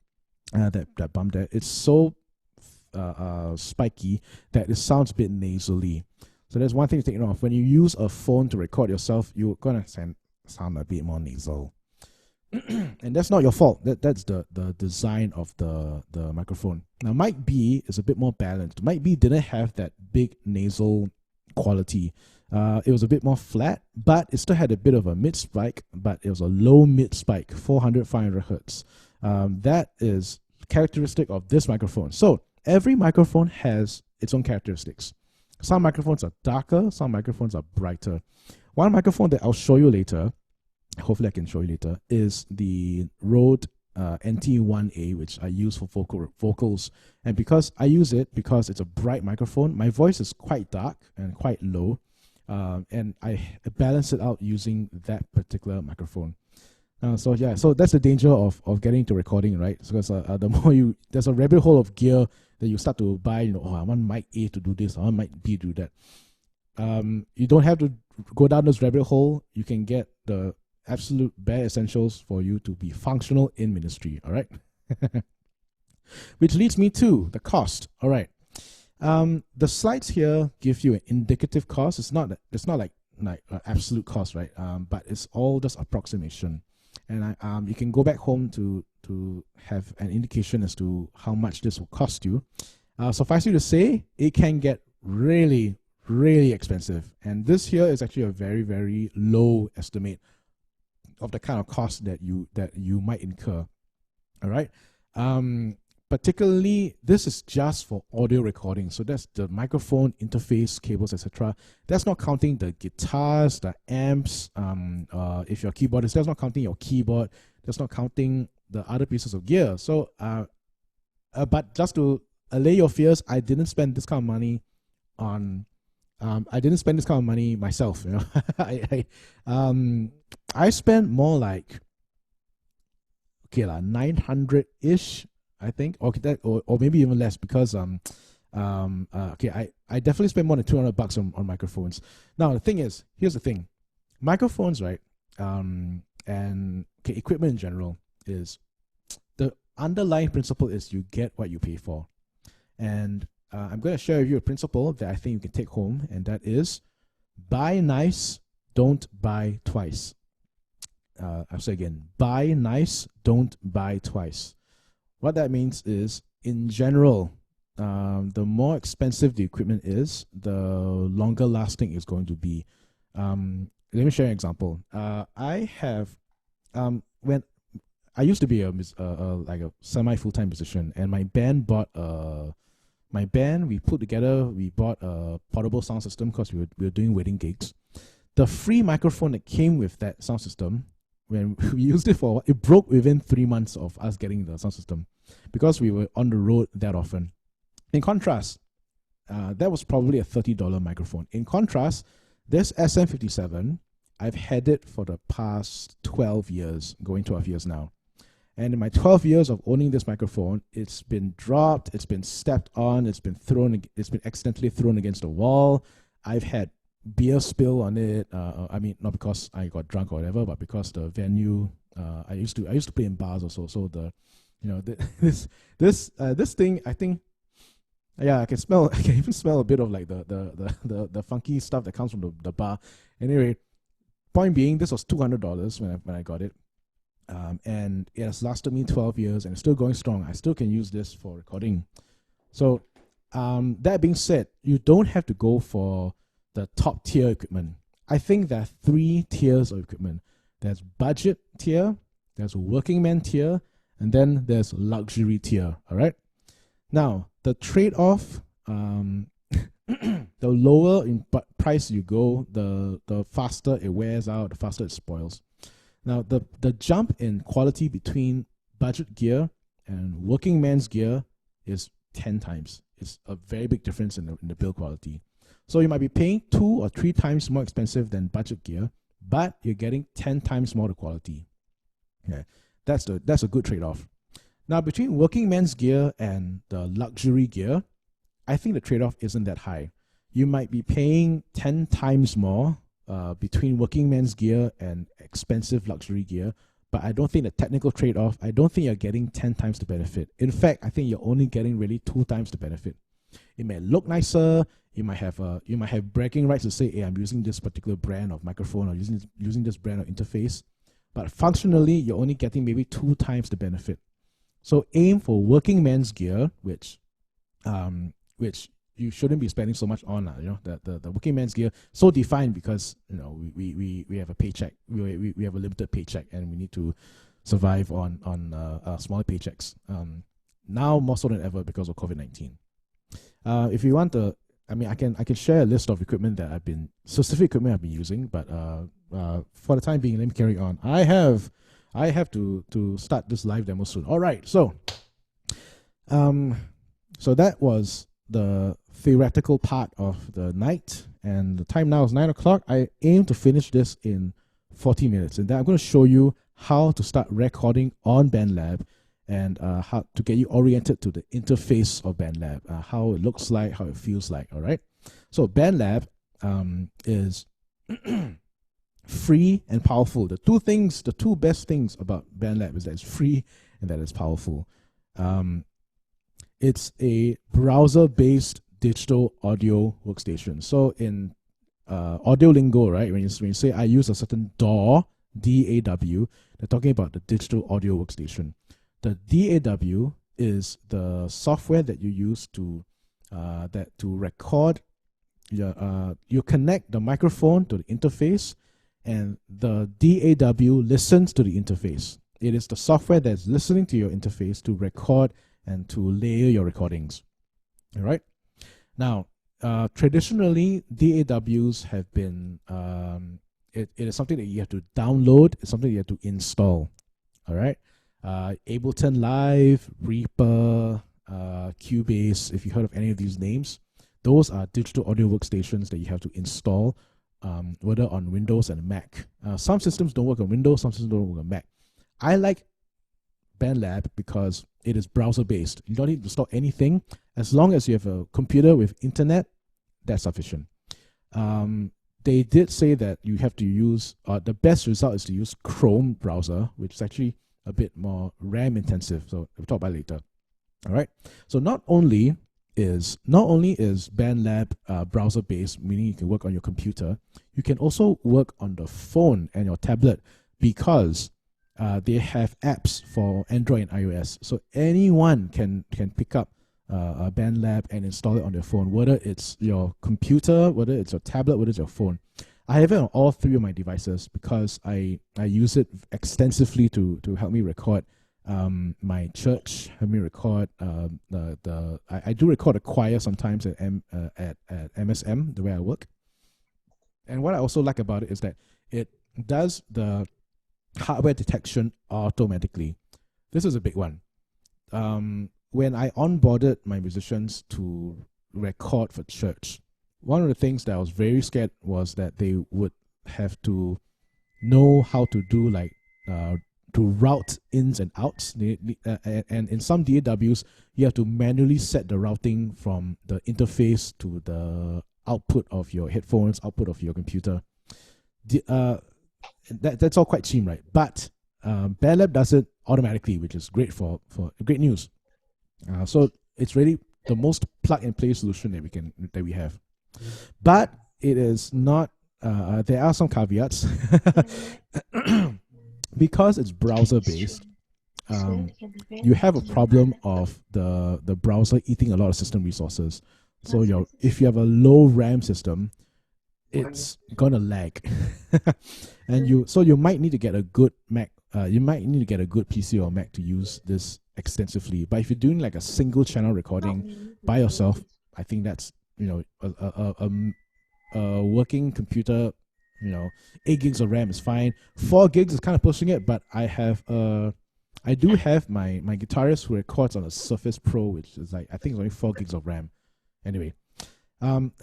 That bump there, it's so spiky that it sounds a bit nasally. So there's one thing to take note of. When you use a phone to record yourself, you're gonna sound a bit more nasal. And that's not your fault. That's the design of the microphone. Now, mic B is a bit more balanced. Mic B didn't have that big nasal quality. It was a bit more flat, but it still had a bit of a mid spike, but it was a low mid spike, 400, 500 hertz. That is characteristic of this microphone. So every microphone has its own characteristics. Some microphones are darker, some microphones are brighter. One microphone that I'll show you later, hopefully I can show you later, is the Rode NT1A, which I use for vocals. And because I use it, because it's a bright microphone, my voice is quite dark and quite low. And I balance it out using that particular microphone. So that's the danger of getting into recording, right? Because the more there's a rabbit hole of gear that you start to buy, I want mic A to do this, I want mic B to do that. You don't have to go down this rabbit hole. You can get the absolute bare essentials for you to be functional in ministry, all right? Which leads me to the cost, all right? The slides here give you an indicative cost. It's not like absolute cost, right? But it's all just approximation. And you can go back home to have an indication as to how much this will cost you. Suffice it to say, it can get really, really expensive. And this here is actually a very, very low estimate of the kind of cost that you might incur. All right. Particularly, this is just for audio recording. So that's the microphone, interface, cables, etc. That's not counting the guitars, the amps. If you're a keyboardist, that's not counting your keyboard. That's not counting the other pieces of gear. So, but just to allay your fears, I didn't spend this kind of money on. I didn't spend this kind of money myself. I spent more like 900-ish. I think, or maybe even less, because I definitely spent more than $200 on microphones. Now here's the thing, microphones, right? And equipment in general, is the underlying principle is you get what you pay for, and I'm going to share with you a principle that I think you can take home, and that is buy nice, don't buy twice. I'll say again, buy nice, don't buy twice. What that means is, in general, the more expensive the equipment is, the longer lasting it's going to be. Let me share an example. I have, when I used to be like a semi full-time musician, and my band bought we bought a portable sound system because we were doing wedding gigs. The free microphone that came with that sound system, when we used it it broke within 3 months of us getting the sound system, because we were on the road that often. In contrast, that was probably a $30 microphone. In contrast, this SM57, I've had it for the past 12 years, going 12 years now. And in my 12 years of owning this microphone, it's been dropped, it's been stepped on, it's been accidentally thrown against the wall. I've had beer spill on it. I mean, not because I got drunk or whatever, but because the venue. I used to play in bars also. So this thing, I think Yeah, I can smell. I can even smell a bit of like the funky stuff that comes from the bar. Anyway, point being, this was $200 when I got it, and it has lasted me 12 years and it's still going strong. I still can use this for recording. So, that being said, you don't have to go for the top tier equipment. I think there are 3 tiers of equipment. There's budget tier, there's working man tier, and then there's luxury tier. All right. Now, the trade-off, the lower in price you go, the faster it wears out, the faster it spoils. Now, the jump in quality between budget gear and working man's gear is 10 times. It's a very big difference in the build quality. So you might be paying 2 or 3 times more expensive than budget gear, but you're getting 10 times more the quality. Okay, that's a good trade-off. Now, between working man's gear and the luxury gear, I think the trade-off isn't that high. You might be paying 10 times more between working man's gear and expensive luxury gear, but I don't think the technical trade-off, I don't think you're getting 10 times the benefit. In fact, I think you're only getting really 2 times the benefit. It may look nicer. You might have bragging rights to say, hey, I'm using this particular brand of microphone or using this brand of interface, but functionally, you're only getting maybe 2 times the benefit. So aim for working man's gear, which you shouldn't be spending so much on. The working man's gear so defined because we have a paycheck, we have a limited paycheck, and we need to survive on smaller paychecks. Now more so than ever because of COVID-19. If you want to, I can share a list of equipment that specific equipment I've been using, but for the time being, let me carry on. I have to start this live demo soon. All right, so that was the theoretical part of the night, and the time now is 9 o'clock. I aim to finish this in 40 minutes, and then I'm going to show you how to start recording on BandLab and how to get you oriented to the interface of BandLab, how it looks like, how it feels like. All right, so BandLab is free and powerful. The two best things about BandLab is that it's free and that it's powerful. It's a browser-based digital audio workstation. So in audio lingo, right, when you say I use a certain DAW, DAW, they're talking about the digital audio workstation. The DAW is the software that you use to record. You connect the microphone to the interface, and the DAW listens to the interface. It is the software that's listening to your interface to record and to layer your recordings. All right. Now, traditionally, DAWs have been, it is something that you have to download. It's something you have to install. All right. Ableton Live, Reaper, Cubase, if you heard of any of these names, those are digital audio workstations that you have to install, whether on Windows and Mac. Some systems don't work on Windows, some systems don't work on Mac. I like BandLab because it is browser-based. You don't need to install anything. As long as you have a computer with internet, that's sufficient. They did say that you have to use, the best result is to use Chrome browser, which is actually a bit more RAM intensive. So we'll talk about it later. All right. So not only is BandLab browser based, meaning you can work on your computer, you can also work on the phone and your tablet because they have apps for Android and iOS. So anyone can pick up a BandLab and install it on their phone, whether it's your computer, whether it's your tablet, whether it's your phone. I have it on all three of my devices because I use it extensively to help me record my church, help me record I do record a choir sometimes at MSM, the way I work. And what I also like about it is that it does the hardware detection automatically. This is a big one. When I onboarded my musicians to record for church, one of the things that I was very scared was that they would have to know how to do to route ins and outs. And in some DAWs, you have to manually set the routing from the interface to the output of your headphones, output of your computer. That's all quite cheap, right? But BandLab does it automatically, which is great for great news. So it's really the most plug-and-play solution that we have. But it is not. There are some caveats because it's browser-based. You have a problem of the browser eating a lot of system resources. So if you have a low RAM system, it's gonna lag, and you might need to get a good Mac. You might need to get a good PC or Mac to use this extensively. But if you're doing like a single channel recording by yourself, I think that's a working computer. 8 gigs of RAM is fine. 4 gigs is kind of pushing it, but I do have my guitarist who records on a Surface Pro, which is like, I think it's only 4 gigs of RAM. Anyway,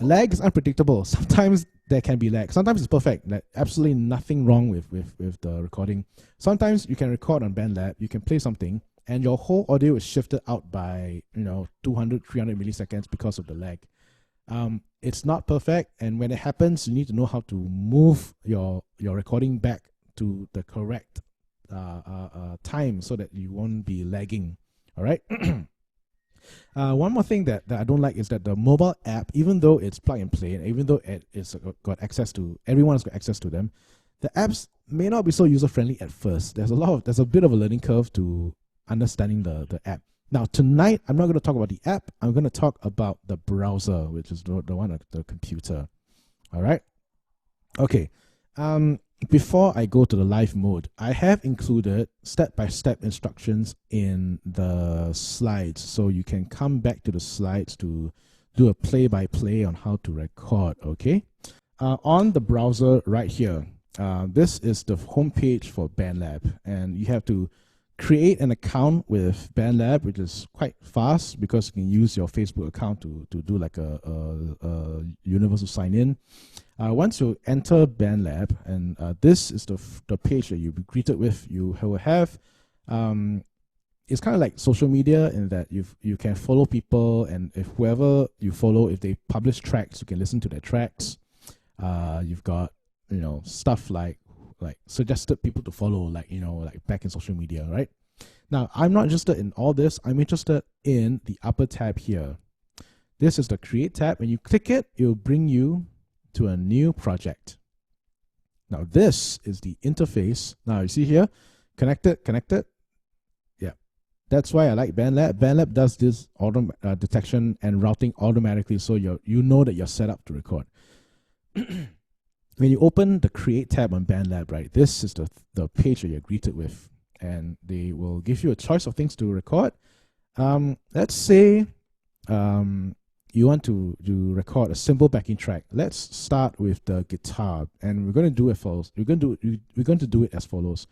lag is unpredictable. Sometimes there can be lag. Sometimes it's perfect. Like, absolutely nothing wrong with the recording. Sometimes you can record on BandLab, you can play something, and your whole audio is shifted out by 200, 300 milliseconds because of the lag. It's not perfect, and when it happens, you need to know how to move your recording back to the correct time so that you won't be lagging. All right. One more thing that I don't like is that the mobile app, even though it's plug and play, and even though everyone's got access to them, the apps may not be so user friendly at first. There's a bit of a learning curve to understanding the app. Now tonight, I'm not going to talk about the app. I'm going to talk about the browser, which is the one on the computer. All right. Okay. Before I go to the live mode, I have included step-by-step instructions in the slides, so you can come back to the slides to do a play-by-play on how to record, okay? On the browser right here, this is the homepage for BandLab, and you have to create an account with BandLab, which is quite fast because you can use your Facebook account to do like a universal sign-in. Once you enter BandLab, and this is the page that you'll be greeted with, you will have, it's kind of like social media in that you can follow people, and if whoever you follow, if they publish tracks, you can listen to their tracks. You've got, stuff like suggested people to follow, like back in social media, right? Now, I'm not interested in all this. I'm interested in the upper tab here. This is the Create tab. When you click it, it'll bring you to a new project. Now, this is the interface. Now, you see here, connected. Yeah, that's why I like BandLab. BandLab does this detection and routing automatically, so you know that you're set up to record. When you open the Create tab on BandLab, right, this is the page that you're greeted with, and they will give you a choice of things to record. Let's say you want to record a simple backing track. Let's start with the guitar, and we're going to do it follows. We're going to do it as follows.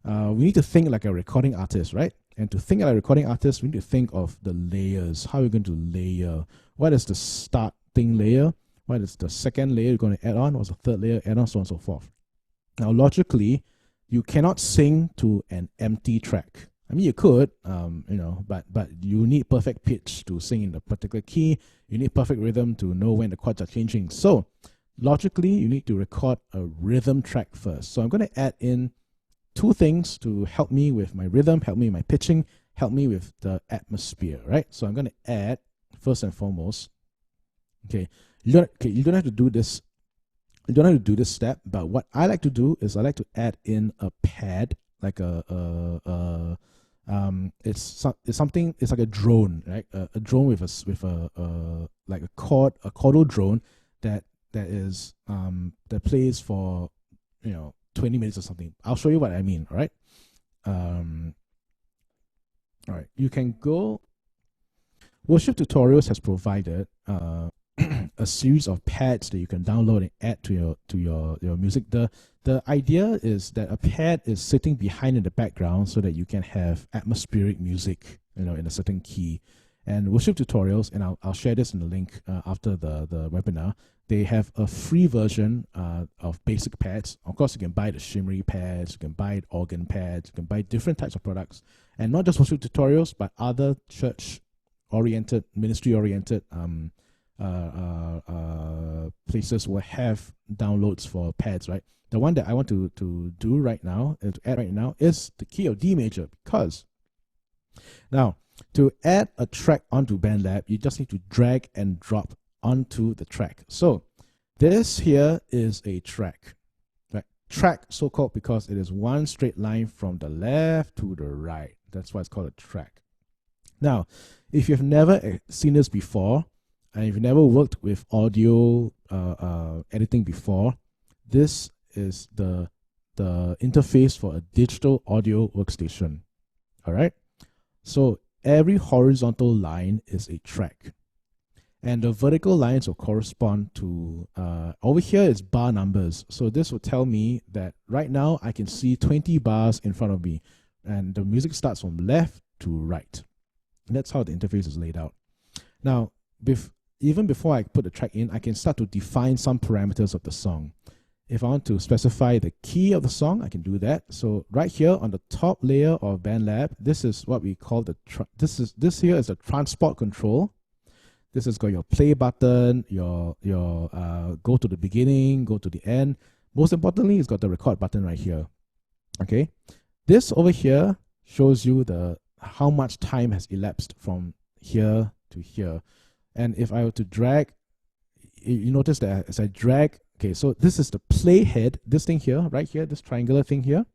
We need to think like a recording artist, right? And to think like a recording artist, we need to think of the layers. How are we going to layer? What is the starting layer? What is the second layer you're going to add on? What's the third layer? Add on, so on and so forth. Now, logically, you cannot sing to an empty track. I mean, you could, but you need perfect pitch to sing in the particular key. You need perfect rhythm to know when the chords are changing. So, logically, you need to record a rhythm track first. So, I'm going to add in 2 things to help me with my rhythm, help me with my pitching, help me with the atmosphere, right? So, I'm going to add, first and foremost, okay, you don't have to do this. You don't have to do this step, but what I like to do is I like to add in a pad, like it's like a drone, right? A drone with a like a chordal drone that plays for 20 minutes or something. I'll show you what I mean. All right. All right. You can go. Worship Tutorials has provided a series of pads that you can download and add to your music. The idea is that a pad is sitting behind in the background so that you can have atmospheric music, in a certain key. And Worship Tutorials, and I'll share this in the link after the webinar. They have a free version of basic pads. Of course, you can buy the shimmery pads, you can buy organ pads, you can buy different types of products, and not just Worship Tutorials, but other church-oriented, ministry-oriented places will have downloads for pads, right? The one that I want to do right now, to add right now, is the key of D major, because now To add a track onto BandLab, you just need to drag and drop onto the track. So this here is a track. Right? Track, so-called because it is one straight line from the left to the right. That's why it's called a track. Now, if you've never seen this before, and if you've never worked with audio editing before, this is the interface for a digital audio workstation. All right? So every horizontal line is a track. And the vertical lines will correspond to, over here is bar numbers. So this will tell me that right now I can see 20 bars in front of me. And the music starts from left to right. And that's how the interface is laid out. Now, even before I put the track in, I can start to define some parameters of the song. If I want to specify the key of the song, I can do that. So right here on the top layer of BandLab, this is what we call this here is the transport control. This has got your play button, your go to the beginning, go to the end. Most importantly, it's got the record button right here. Okay, this over here shows you how much time has elapsed from here to here. And if I were to drag, you notice that as I drag, okay, so this is the playhead, this thing here, right here, this triangular thing here.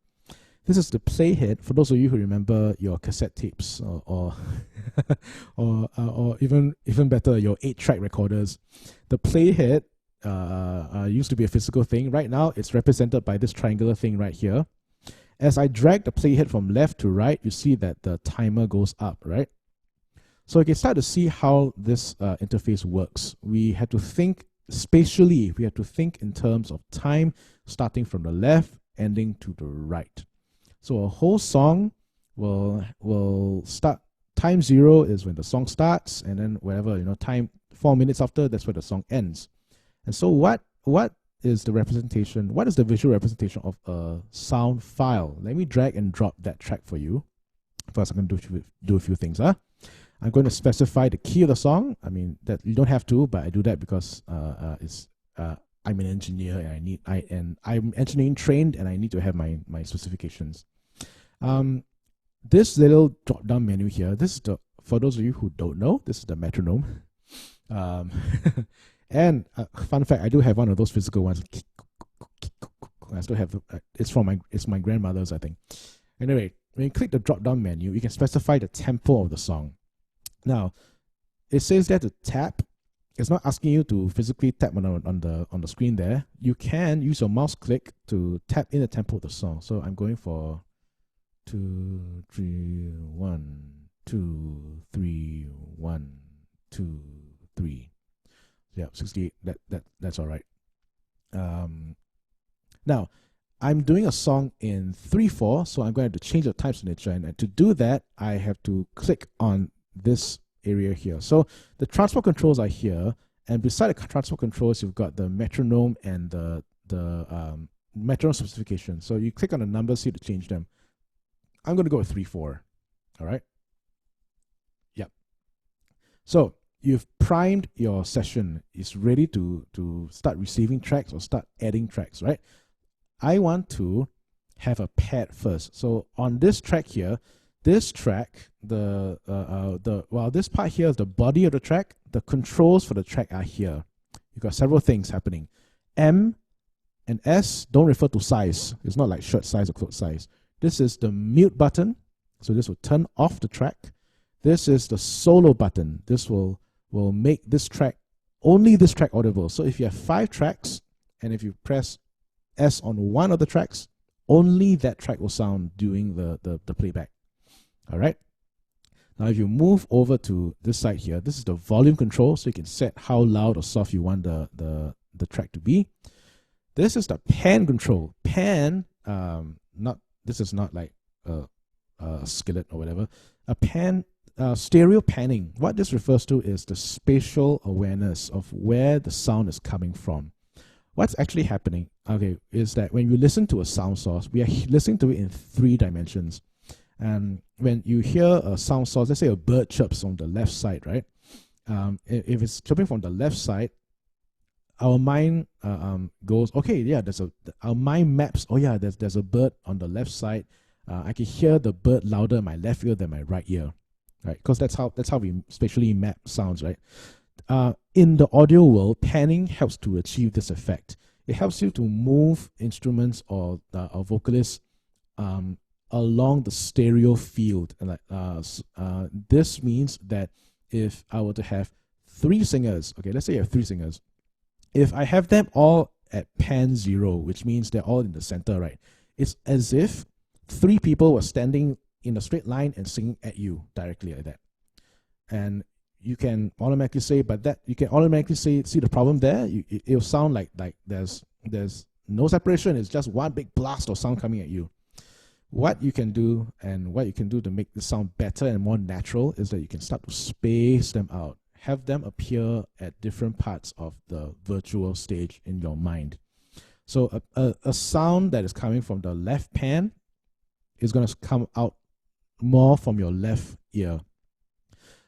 This is the playhead for those of you who remember your cassette tapes or even better, your 8-track recorders. The playhead used to be a physical thing. Right now, it's represented by this triangular thing right here. As I drag the playhead from left to right, you see that the timer goes up, right? So you can start to see how this interface works. We had to think spatially. We had to think in terms of time, starting from the left, ending to the right. So a whole song will start. Time 0 is when the song starts, and then whatever, time 4 minutes after, that's where the song ends. And so what is the representation? What is the visual representation of a sound file? Let me drag and drop that track for you. First, I'm going to do a few things. I'm going to specify the key of the song. I mean, that you don't have to, but I do that because I'm an engineer and I'm engineering trained, and I need to have my specifications. This little drop-down menu here, this is for those of you who don't know, this is the metronome. And fun fact, I do have one of those physical ones. I still have it's my grandmother's, I think. Anyway, when you click the drop-down menu, you can specify the tempo of the song. Now, it says there to tap. It's not asking you to physically tap on the screen there. You can use your mouse click to tap in the tempo of the song. So I'm going for 2, 3, 1, 2, 3, 1, 2, 3. Yeah, 68. That's all right. Now, I'm doing a song in 3/4, so I'm going to change the time signature, and to do that, I have to click on this area here. So the transport controls are here, and beside the transport controls, you've got the metronome and the metronome specification. So you click on the numbers here to change them. I'm going to go with 3/4. All right. Yep. So you've primed your session. It's ready to start receiving tracks or start adding tracks, right? I want to have a pad first. So on this track here, this track, this part here is the body of the track. The controls for the track are here. You've got several things happening. M and S don't refer to size. It's not like shirt size or clothes size. This is the mute button. So this will turn off the track. This is the solo button. This will make this track, only this track audible. So if you have 5 tracks, and if you press S on one of the tracks, only that track will sound during the playback. All right. Now, if you move over to this side here, this is the volume control, so you can set how loud or soft you want the track to be. This is the pan control. Pan, this is not like a skillet or whatever. A pan, stereo panning. What this refers to is the spatial awareness of where the sound is coming from. What's actually happening, okay, is that when you listen to a sound source, we are listening to it in 3 dimensions. And when you hear a sound source, let's say a bird chirps on the left side, right? If it's chirping from the left side, our mind goes, okay, yeah, our mind maps, oh yeah, there's a bird on the left side. I can hear the bird louder in my left ear than my right ear. right? Because that's how we spatially map sounds, right? In the audio world, panning helps to achieve this effect. It helps you to move instruments or vocalists along the stereo field. And this means that if I were to have 3 singers, okay, let's say you have 3 singers. If I have them all at pan 0, which means they're all in the center, right? It's as if 3 people were standing in a straight line and singing at you directly like that. And you can automatically say, see the problem there. It'll sound like there's no separation. It's just one big blast of sound coming at you. What you can do to make the sound better and more natural is that you can start to space them out. Have them appear at different parts of the virtual stage in your mind. So a sound that is coming from the left pan is going to come out more from your left ear.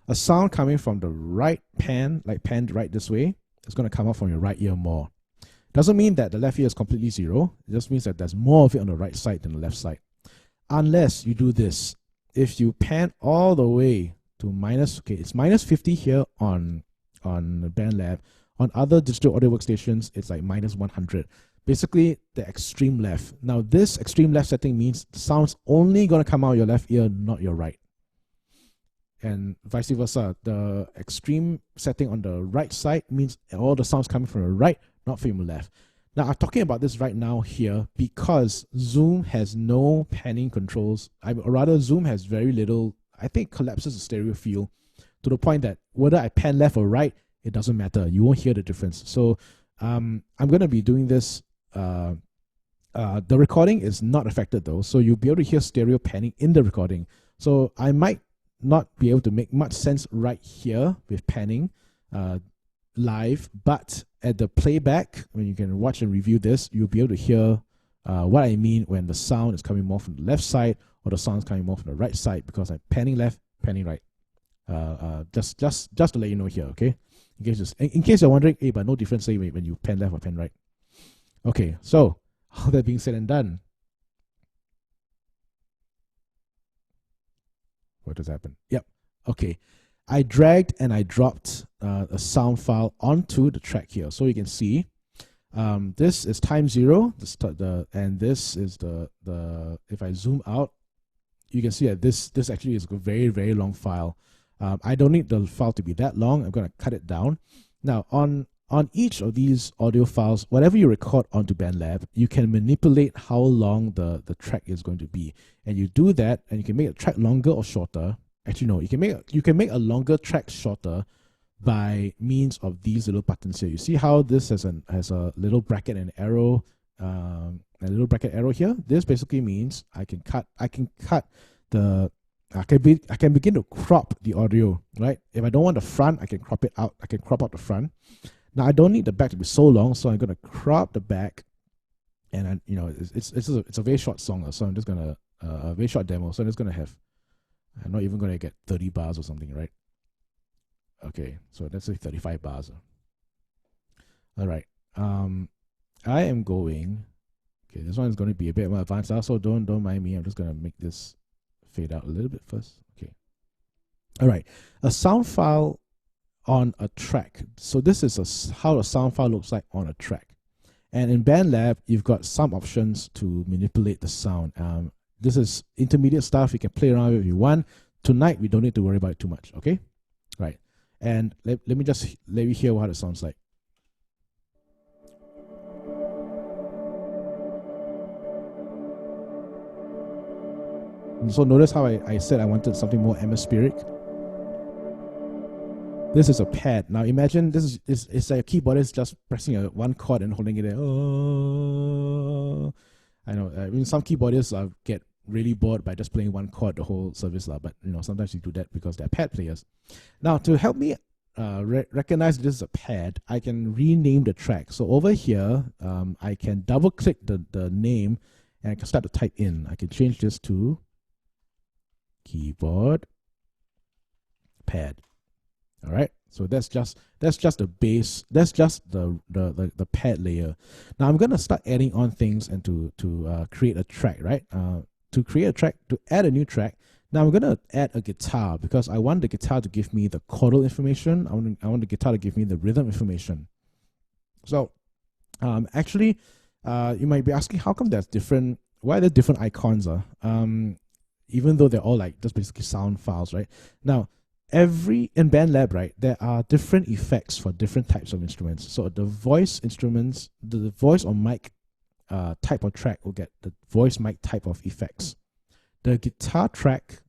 A sound coming from the right pan, like panned right this way, is going to come out from your right ear more. Doesn't mean that the left ear is completely 0. It just means that there's more of it on the right side than the left side. Unless you do this. If you pan all the way to it's -50 here on BandLab. On other digital audio workstations, it's like -100. Basically, the extreme left. Now, this extreme left setting means the sound's only going to come out of your left ear, not your right. And vice versa. The extreme setting on the right side means all the sounds coming from the right, not from your left. Now, I'm talking about this right now here because Zoom has no panning controls. Or rather, Zoom has very little, I think, collapses the stereo field to the point that whether I pan left or right, it doesn't matter. You won't hear the difference. So I'm going to be doing this. The recording is not affected though, so you'll be able to hear stereo panning in the recording. So I might not be able to make much sense right here with panning live, but at the playback, when you can watch and review this, you'll be able to hear what I mean when the sound is coming more from the left side or the sound is coming more from the right side, because I'm panning left, panning right. Just to let you know here, okay? In case you're wondering, hey, but no difference say when you pan left or pan right. Okay, so all that being said and done, what has happened? Yep. Okay. I dragged and I dropped a sound file onto the track here. So you can see this is time 0, and this is the if I zoom out, you can see that this actually is a very, very long file. I don't need the file to be that long. I'm going to cut it down. Now, on each of these audio files, whatever you record onto BandLab, you can manipulate how long the track is going to be. And you do that, and you can make a track longer or shorter. Actually, no, you can make a longer track shorter by means of these little buttons here. You see how this has a little bracket and arrow, a little bracket arrow here? This basically means I can begin to crop the audio, right? If I don't want the front, I can crop it out. I can crop out the front. Now I don't need the back to be so long, so I'm going to crop the back, and it's a very short song, so I'm just gonna a very short demo. So I'm just gonna have, I'm not even gonna get 30 bars or something, right? Okay, so let's say 35 bars. All right, I am going. Okay, this one is going to be a bit more advanced. Also, don't mind me. I'm just gonna make this fade out a little bit first. Okay. All right, a sound file on a track. So this is how a sound file looks like on a track. And in BandLab, you've got some options to manipulate the sound. This is intermediate stuff. You can play around with if you want. Tonight, we don't need to worry about it too much, okay? Right. And let me just let you hear what it sounds like. And so notice how I said I wanted something more atmospheric. This is a pad. Now imagine this is it's like a keyboardist just pressing one chord and holding it there. Oh, I know. I mean, some keyboardists get really bored by just playing one chord the whole service, but sometimes you do that because they're pad players. Now to help me recognize this is a pad, I can rename the track. So over here, I can double click the name and I can start to type in. I can change this to keyboard pad. All right, so that's just the base. That's just the pad layer. Now I'm gonna start adding on things and to create a track, right? To create a track, to add a new track, Now I'm going to add a guitar because I want the guitar to give me the chordal information. I want the guitar to give me the rhythm information. So actually, you might be asking, how come there's different, why are there different icons? Even though they're all like just basically sound files, right? Now, in BandLab, right, there are different effects for different types of instruments. So the voice instruments, the voice or mic type of track will get the voice mic type of effects. The guitar track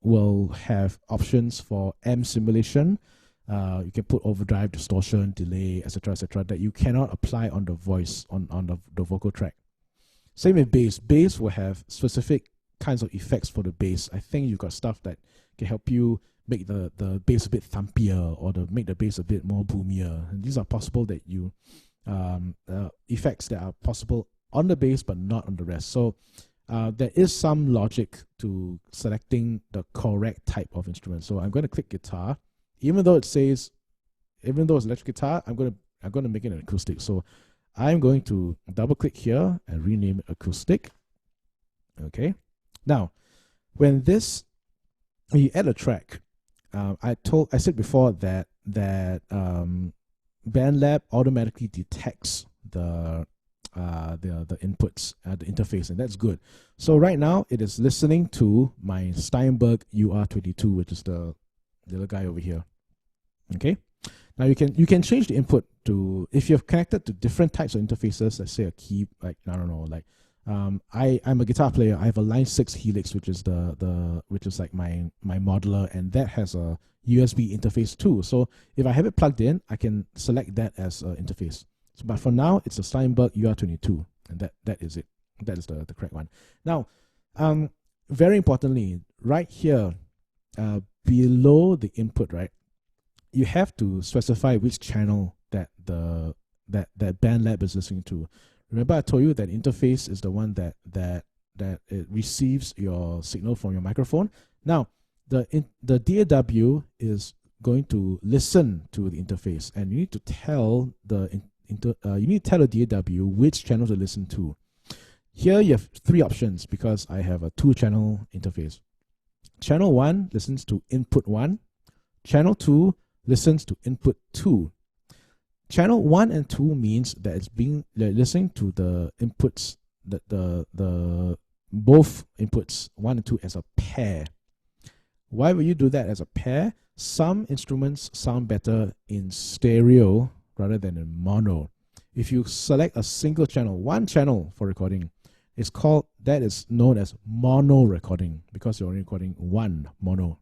will have options for M simulation. You can put overdrive, distortion, delay, etc., that you cannot apply on the voice, on the vocal track. Same with bass. Bass will have specific kinds of effects for the bass. I think you've got stuff that can help you make the bass a bit thumpier, or make the bass a bit more boomier. And these are possible that you effects that are possible on the bass but not on the rest. So there is some logic to selecting the correct type of instrument. So I'm going to click guitar, even though it's electric guitar. I'm going to make it an acoustic. So I'm going to double click here and rename it acoustic. Okay. Now, when you add a track, I said before that BandLab automatically detects the inputs, the interface, and that's good. So right now it is listening to my Steinberg UR22, which is the little guy over here. Okay. Now you can change the input to, if you've connected to different types of interfaces. Let's say a key, like I don't know, like I'm a guitar player. I have a Line 6 Helix, which is which is like my modeler, and that has a USB interface too. So if I have it plugged in, I can select that as an interface. So, but for now, it's a Steinberg UR22, and that is it. That is the correct one. Now, very importantly, right here, below the input, right, you have to specify which channel that BandLab is listening to. Remember, I told you that interface is the one that it receives your signal from your microphone. Now, the DAW is going to listen to the interface, and you need to tell the DAW which channel to listen to. Here you have three options because I have a 2-channel interface. Channel 1 listens to input 1. Channel 2 listens to input 2. Channel 1 and 2 means that it's listening to the inputs, the both inputs 1 and 2 as a pair. Why would you do that as a pair? Some instruments sound better in stereo rather than in mono. If you select a single channel, one channel for recording, that is known as mono recording, because you're only recording one mono.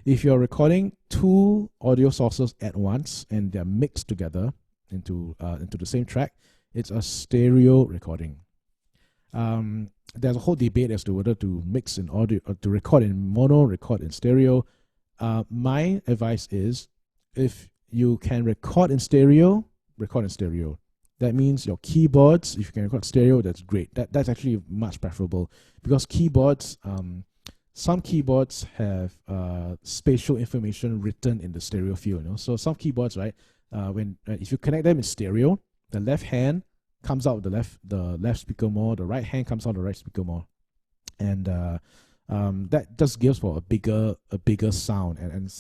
If you're recording 2 audio sources at once and they're mixed together into the same track, it's a stereo recording. There's a whole debate as to whether to mix in audio or to record in mono, record in stereo. My advice is, if you can record in stereo, record in stereo. That means your keyboards, if you can record stereo, that's great. That's actually much preferable, because keyboards, some keyboards have spatial information written in the stereo field. So some keyboards, right, if you connect them in stereo, the left hand comes out the left speaker more, the right hand comes out the right speaker more, and that just gives for a bigger sound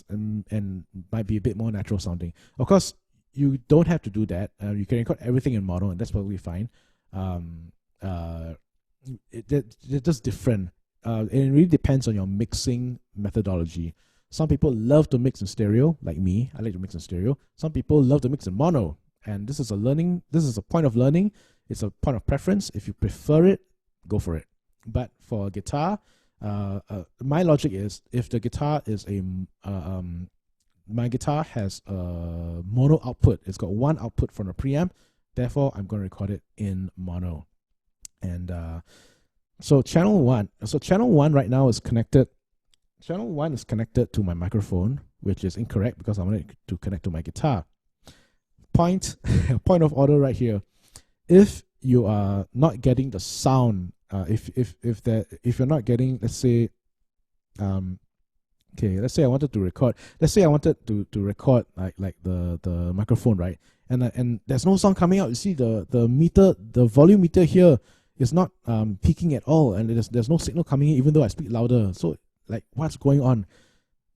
and might be a bit more natural sounding. Of course, you don't have to do that. You can record everything in mono, and that's probably fine. It's just different. It really depends on your mixing methodology. Some people love to mix in stereo, like me. I like to mix in stereo. Some people love to mix in mono, and this is a point of learning. It's a point of preference. If you prefer it, go for it. But for guitar, my logic is, if the guitar is my guitar has a mono output. It's got one output from the preamp. Therefore, I'm going to record it in mono. And so channel 1 right now is connected. Channel 1 is connected to my microphone, which is incorrect because I want it to connect to my guitar. Point of order right here. If you are not getting the sound, if you're not getting, let's say, okay, let's say I wanted to record. Let's say I wanted to record like the microphone, right? And there's no sound coming out. You see the volume meter here it's not peaking at all, and there's no signal coming in even though I speak louder. So like, what's going on?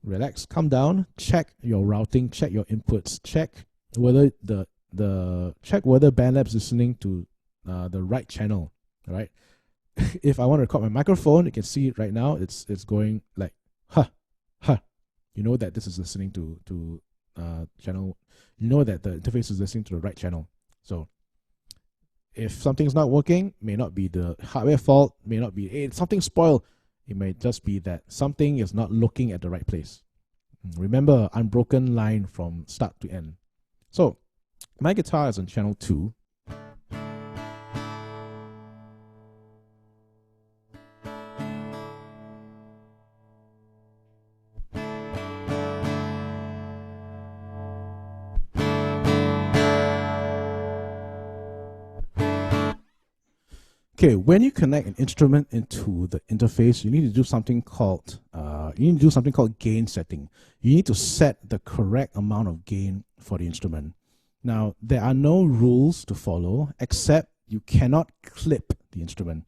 Relax, calm down, check your routing, check your inputs, check whether check whether BandLab is listening to the right channel. All right. If I want to record my microphone, you can see it right now. It's going like You know that this is listening to channel. You know that the interface is listening to the right channel. So if something's not working, may not be the hardware fault, may not be something spoiled. It may just be that something is not looking at the right place. Remember, unbroken line from start to end. So my guitar is on channel 2. Okay, when you connect an instrument into the interface, you need to do something called gain setting. You need to set the correct amount of gain for the instrument. Now, there are no rules to follow except you cannot clip the instrument.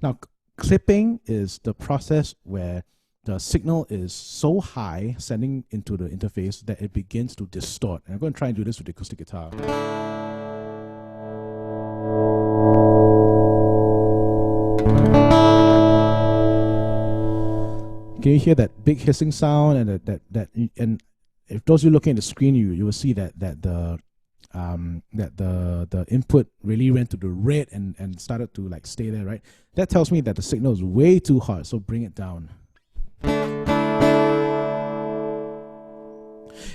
Now, clipping is the process where the signal is so high sending into the interface that it begins to distort. And I'm going to try and do this with the acoustic guitar. Can you hear that big hissing sound, and and if those of you looking at the screen, you will see that the input really went to the red and started to like stay there, right? That tells me that the signal is way too hot, so bring it down.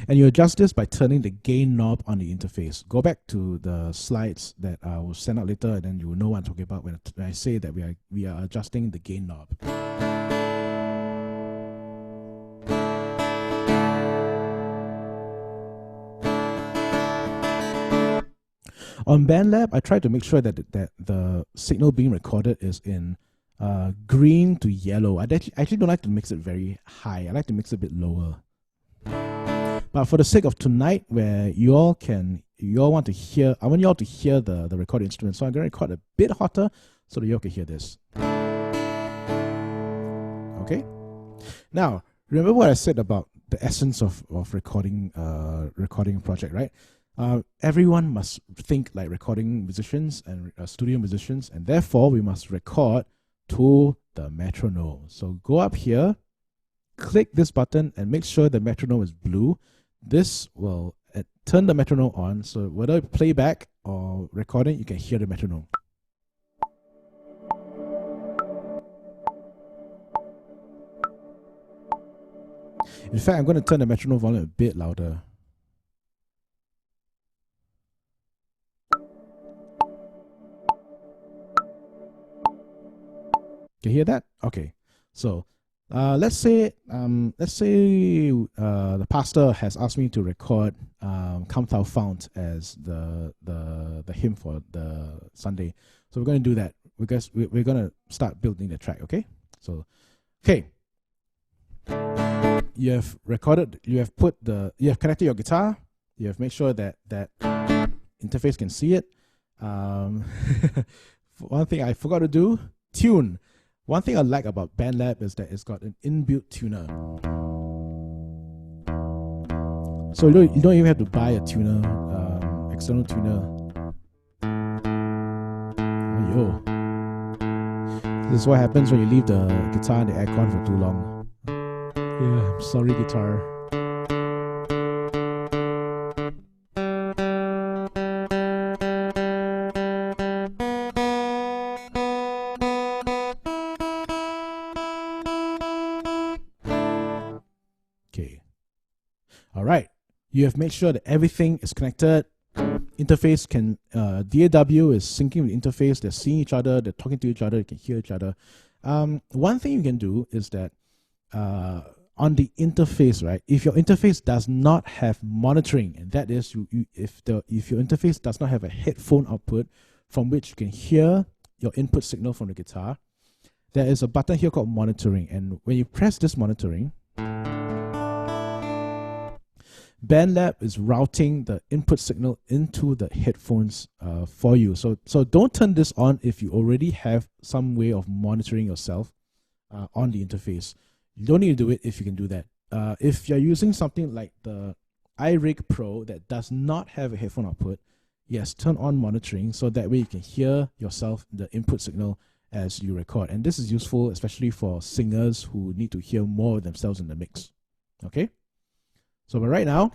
And you adjust this by turning the gain knob on the interface. Go back to the slides that I will send out later, and then you will know what I'm talking about when I say that we are adjusting the gain knob. On BandLab, I try to make sure that the signal being recorded is in green to yellow. I actually don't like to mix it very high. I like to mix it a bit lower. But for the sake of tonight, where you all want to hear, I want you all to hear the recorded instrument. So I'm going to record a bit hotter so that you all can hear this. Okay. Now, remember what I said about the essence of recording a project, right? Everyone must think like recording musicians and studio musicians, and therefore we must record to the metronome. So go up here, click this button, and make sure the metronome is blue. This will turn the metronome on, so whether playback or recording, you can hear the metronome. In fact, I'm going to turn the metronome volume a bit louder. Can you hear that? Okay. So let's say the pastor has asked me to record "Come Thou Fount" as the hymn for the Sunday. So we're going to do that because we're going to start building the track. Okay. So, okay. You have recorded. You have connected your guitar. You have made sure that interface can see it. One thing I forgot to do: tune. One thing I like about BandLab is that it's got an inbuilt tuner. So you don't even have to buy a tuner, external tuner. Yo. This is what happens when you leave the guitar in the aircon for too long. Yeah, I'm sorry, guitar. All right, you have made sure that everything is connected. Interface can, DAW is syncing with the interface. They're seeing each other. They're talking to each other. They can hear each other. One thing you can do is that on the interface, right? If your interface does not have monitoring, and that is, if your interface does not have a headphone output from which you can hear your input signal from the guitar, there is a button here called monitoring. And when you press this monitoring, BandLab is routing the input signal into the headphones for you. So don't turn this on if you already have some way of monitoring yourself on the interface. You don't need to do it if you can do that. If you're using something like the iRig Pro that does not have a headphone output, yes, turn on monitoring so that way you can hear yourself, the input signal, as you record. And this is useful especially for singers who need to hear more of themselves in the mix. Okay? So but right now,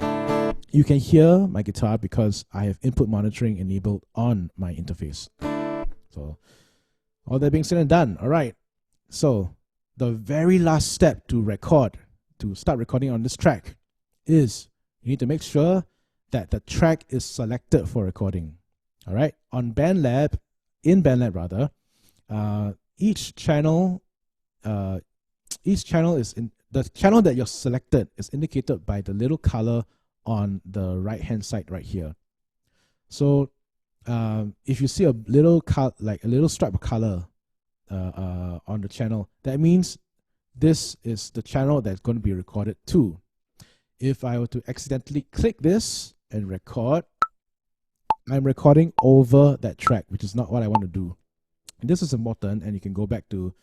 you can hear my guitar because I have input monitoring enabled on my interface. So all that being said and done, all right. So the very last step to record, to start recording on this track, is you need to make sure that the track is selected for recording. All right. On BandLab, in BandLab rather, each channel is in the channel that you're selected is indicated by the little color on the right hand side right here. So if you see a little like a little stripe of color on the channel, that means this is the channel that's going to be recorded to. If I were to accidentally click this and record, I'm recording over that track, which is not what I want to do. And this is important, and you can go back to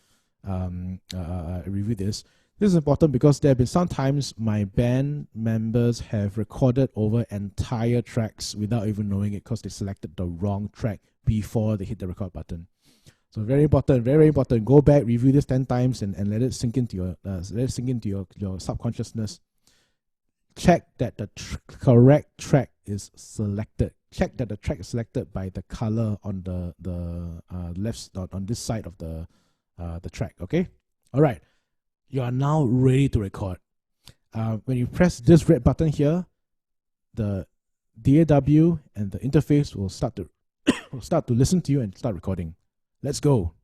review this. This is important because there have been some times my band members have recorded over entire tracks without even knowing it because they selected the wrong track before they hit the record button. So very important, very important. Go back, review this 10 times, and let it sink into your subconsciousness. Check that the correct track is selected. Check that the track is selected by the color on the left on this side of the track. Okay, all right. You are now ready to record. When you press this red button here, the DAW and the interface will start to listen to you and start recording. Let's go.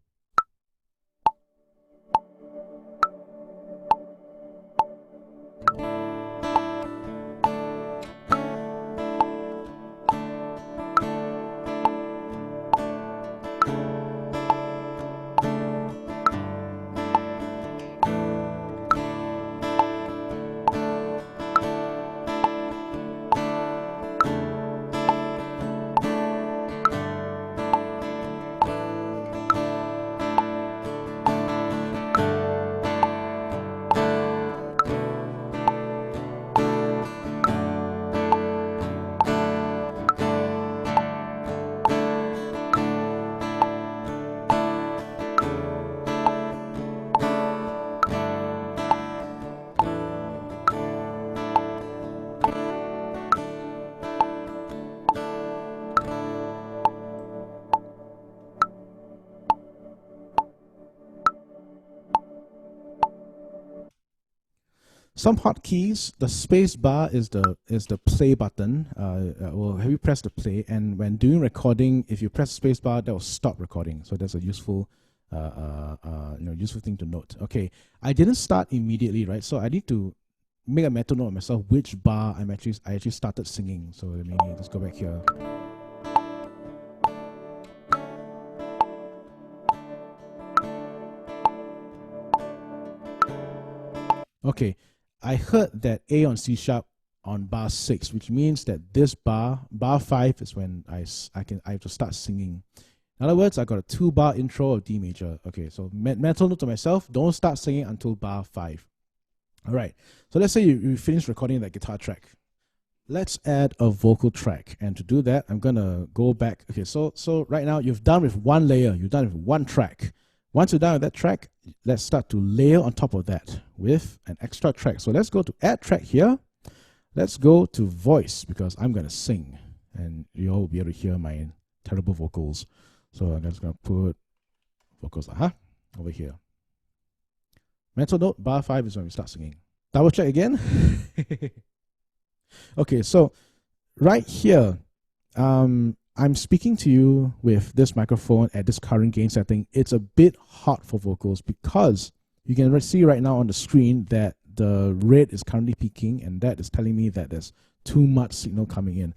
Some hotkeys, the space bar is the play button. Will have you press the play, and when doing recording, if you press space bar, that will stop recording. So that's a useful, useful thing to note. Okay, I didn't start immediately, right? So I need to make a mental note of myself which bar I actually started singing. So let me just go back here. Okay. I heard that A on C sharp on bar 6, which means that this bar 5 is when I have to start singing. In other words, I got a 2-bar intro of D major. Okay, so mental note to myself, don't start singing until bar 5. All right, so let's say you finish recording that guitar track. Let's add a vocal track, and to do that, I'm gonna go back. Okay, so right now you've done with one layer, you've done with one track. Once you're done with that track, let's start to layer on top of that with an extra track. So let's go to add track here. Let's go to voice because I'm going to sing and you all will be able to hear my terrible vocals. So I'm just going to put vocals over here. Mental note, bar 5 is when we start singing. Double check again. Okay, so right here, I'm speaking to you with this microphone at this current gain setting. It's a bit hot for vocals because you can see right now on the screen that the red is currently peaking, and that is telling me that there's too much signal coming in.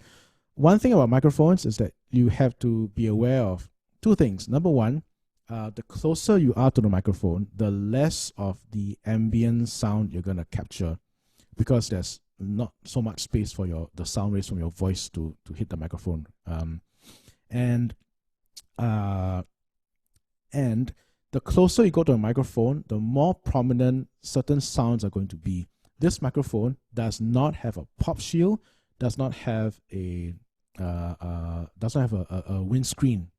One thing about microphones is that you have to be aware of two things. Number one, the closer you are to the microphone, the less of the ambient sound you're going to capture, because there's not so much space for the sound waves from your voice to hit the microphone. And the closer you go to a microphone, the more prominent certain sounds are going to be. This microphone does not have a pop shield, does not have a windscreen.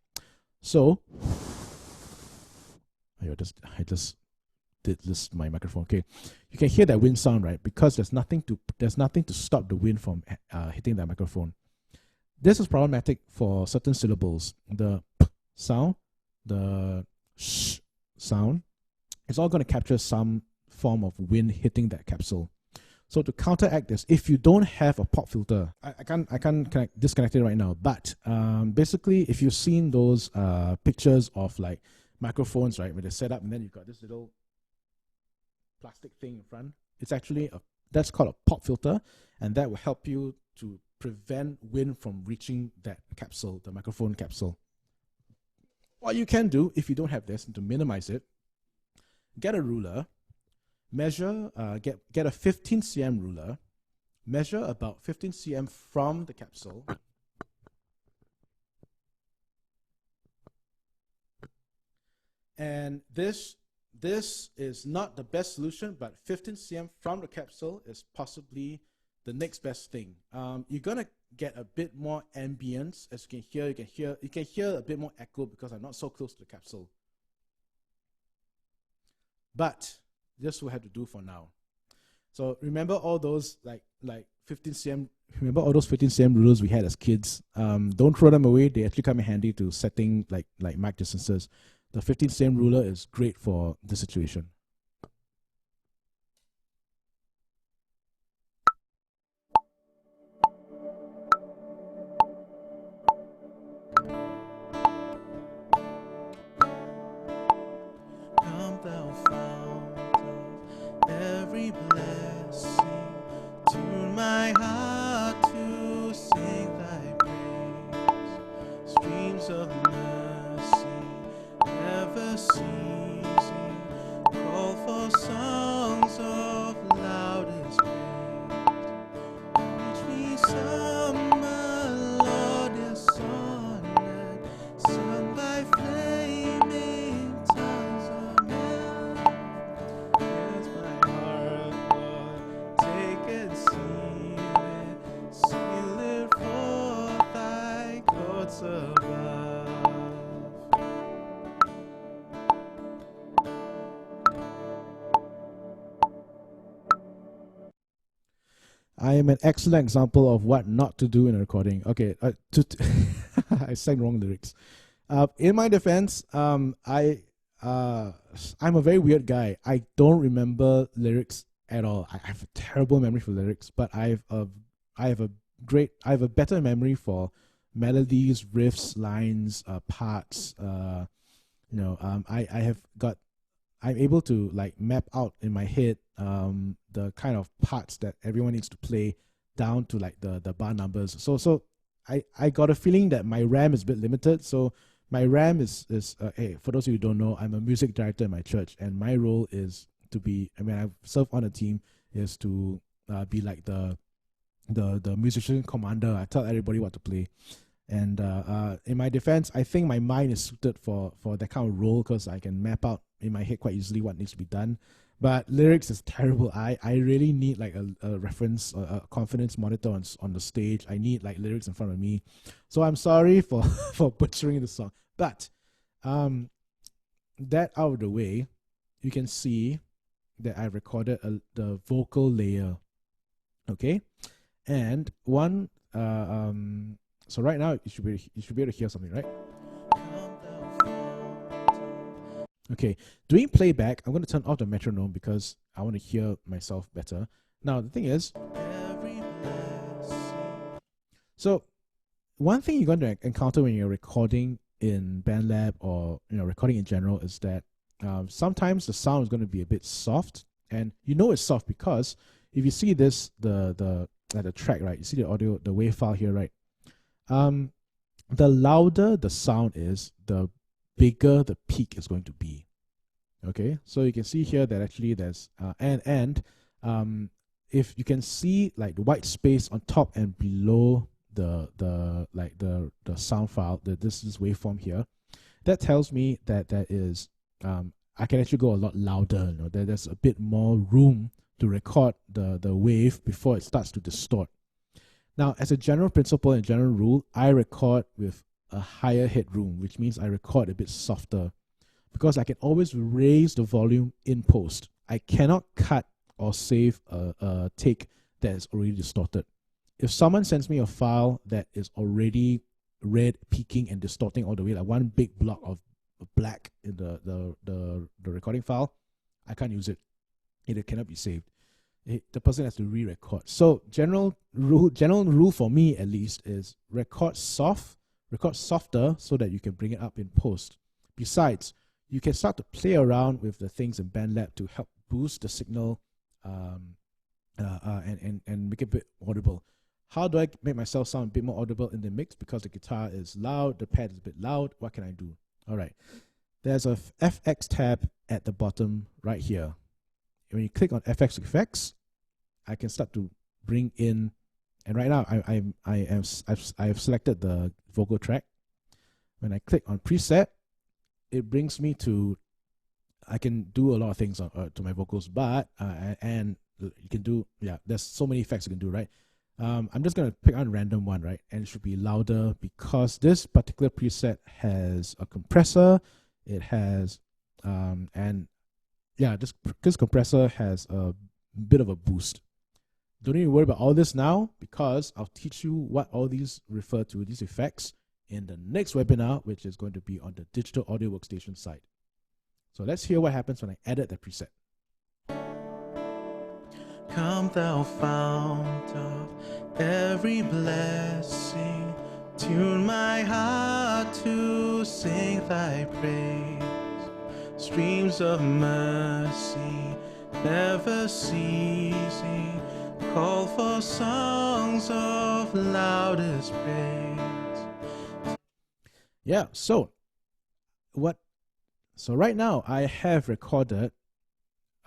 So I just did this my microphone. Okay, you can hear that wind sound, right? Because there's nothing to stop the wind from hitting that microphone. This is problematic for certain syllables. The p sound, the sh sound, it's all going to capture some form of wind hitting that capsule. So to counteract this, if you don't have a pop filter, I can't disconnect it right now. But basically, if you've seen those pictures of like microphones, right, where they're set up and then you've got this little plastic thing in front, it's actually that's called a pop filter, and that will help you to prevent wind from reaching that capsule, the microphone capsule. What you can do if you don't have this, and to minimize it, get a ruler, measure, get a 15 cm ruler, measure about 15 cm from the capsule, and this is not the best solution, but 15 cm from the capsule is possibly the next best thing. You're gonna get a bit more ambience, as you can hear a bit more echo because I'm not so close to the capsule. But this will have to do for now. So remember all those like 15 cm. Remember all those 15 cm rulers we had as kids. Don't throw them away. They actually come in handy to setting like mic distances. The 15 cm ruler is great for this situation. Come thou fount of every blessing, tune my heart to sing thy praise. Streams of mercy never ceasing, call for songs of loudest praise. Teach me some melodious sonnet, sung by flaming tongues of men. Here's my heart, Lord, take and seal it for thy courts above. I am an excellent example of what not to do in a recording. Okay, I sang wrong lyrics. In my defense, I'm a very weird guy. I don't remember lyrics at all. I have a terrible memory for lyrics, but I have a better memory for melodies, riffs, lines, parts. I'm able to like map out in my head the kind of parts that everyone needs to play down to like the bar numbers. So I got a feeling that my RAM is a bit limited. So my RAM is hey, for those of you who don't know, I'm a music director in my church, and my role is to be, I serve on a team, is to be like the musician commander. I tell everybody what to play. And in my defense, I think my mind is suited for that kind of role because I can map out in my head quite easily what needs to be done. But lyrics is terrible. I really need like a reference, a confidence monitor on the stage. I need like lyrics in front of me. So I'm sorry for butchering the song. But that out of the way, you can see that I recorded the vocal layer. Okay, and one so right now you should be able to hear something, right? Okay, doing playback, I'm going to turn off the metronome because I want to hear myself better. Now the thing is, so one thing you're going to encounter when you're recording in BandLab or recording in general is that sometimes the sound is going to be a bit soft, and it's soft because if you see this the track, right, you see the audio, the wave file here, right? The louder the sound is, the bigger the peak is going to be. Okay, so you can see here that actually there's if you can see like the white space on top and below the sound file, this waveform here, that tells me that there is I can actually go a lot louder. You know, there's a bit more room to record the wave before it starts to distort. Now, as a general principle and general rule, I record with a higher headroom, which means I record a bit softer, because I can always raise the volume in post. I cannot cut or save a take that is already distorted. If someone sends me a file that is already red, peaking, and distorting all the way, like one big block of black in the recording file, I can't use it. It cannot be saved. The person has to re-record. So general rule for me at least is record softer so that you can bring it up in post. Besides, you can start to play around with the things in BandLab to help boost the signal and make it a bit audible. How do I make myself sound a bit more audible in the mix? Because the guitar is loud, the pad is a bit loud. What can I do? All right. There's a FX tab at the bottom right here. When you click on FX effects, I can start to bring in, and right now I've selected the vocal track. When I click on preset, it brings me to, I can do a lot of things to my vocals, but and you can do, there's so many effects you can do, right? I'm just going to pick on a random one, right? And it should be louder because this particular preset has a compressor. It has, this compressor has a bit of a boost. Don't need to worry about all this now because I'll teach you what all these refer to, these effects, in the next webinar, which is going to be on the digital audio workstation side. So let's hear what happens when I edit the preset. Come thou fount of every blessing, tune my heart to sing thy praise. Streams of mercy never ceasing, call for songs of loudest praise. Yeah, so right now I have recorded,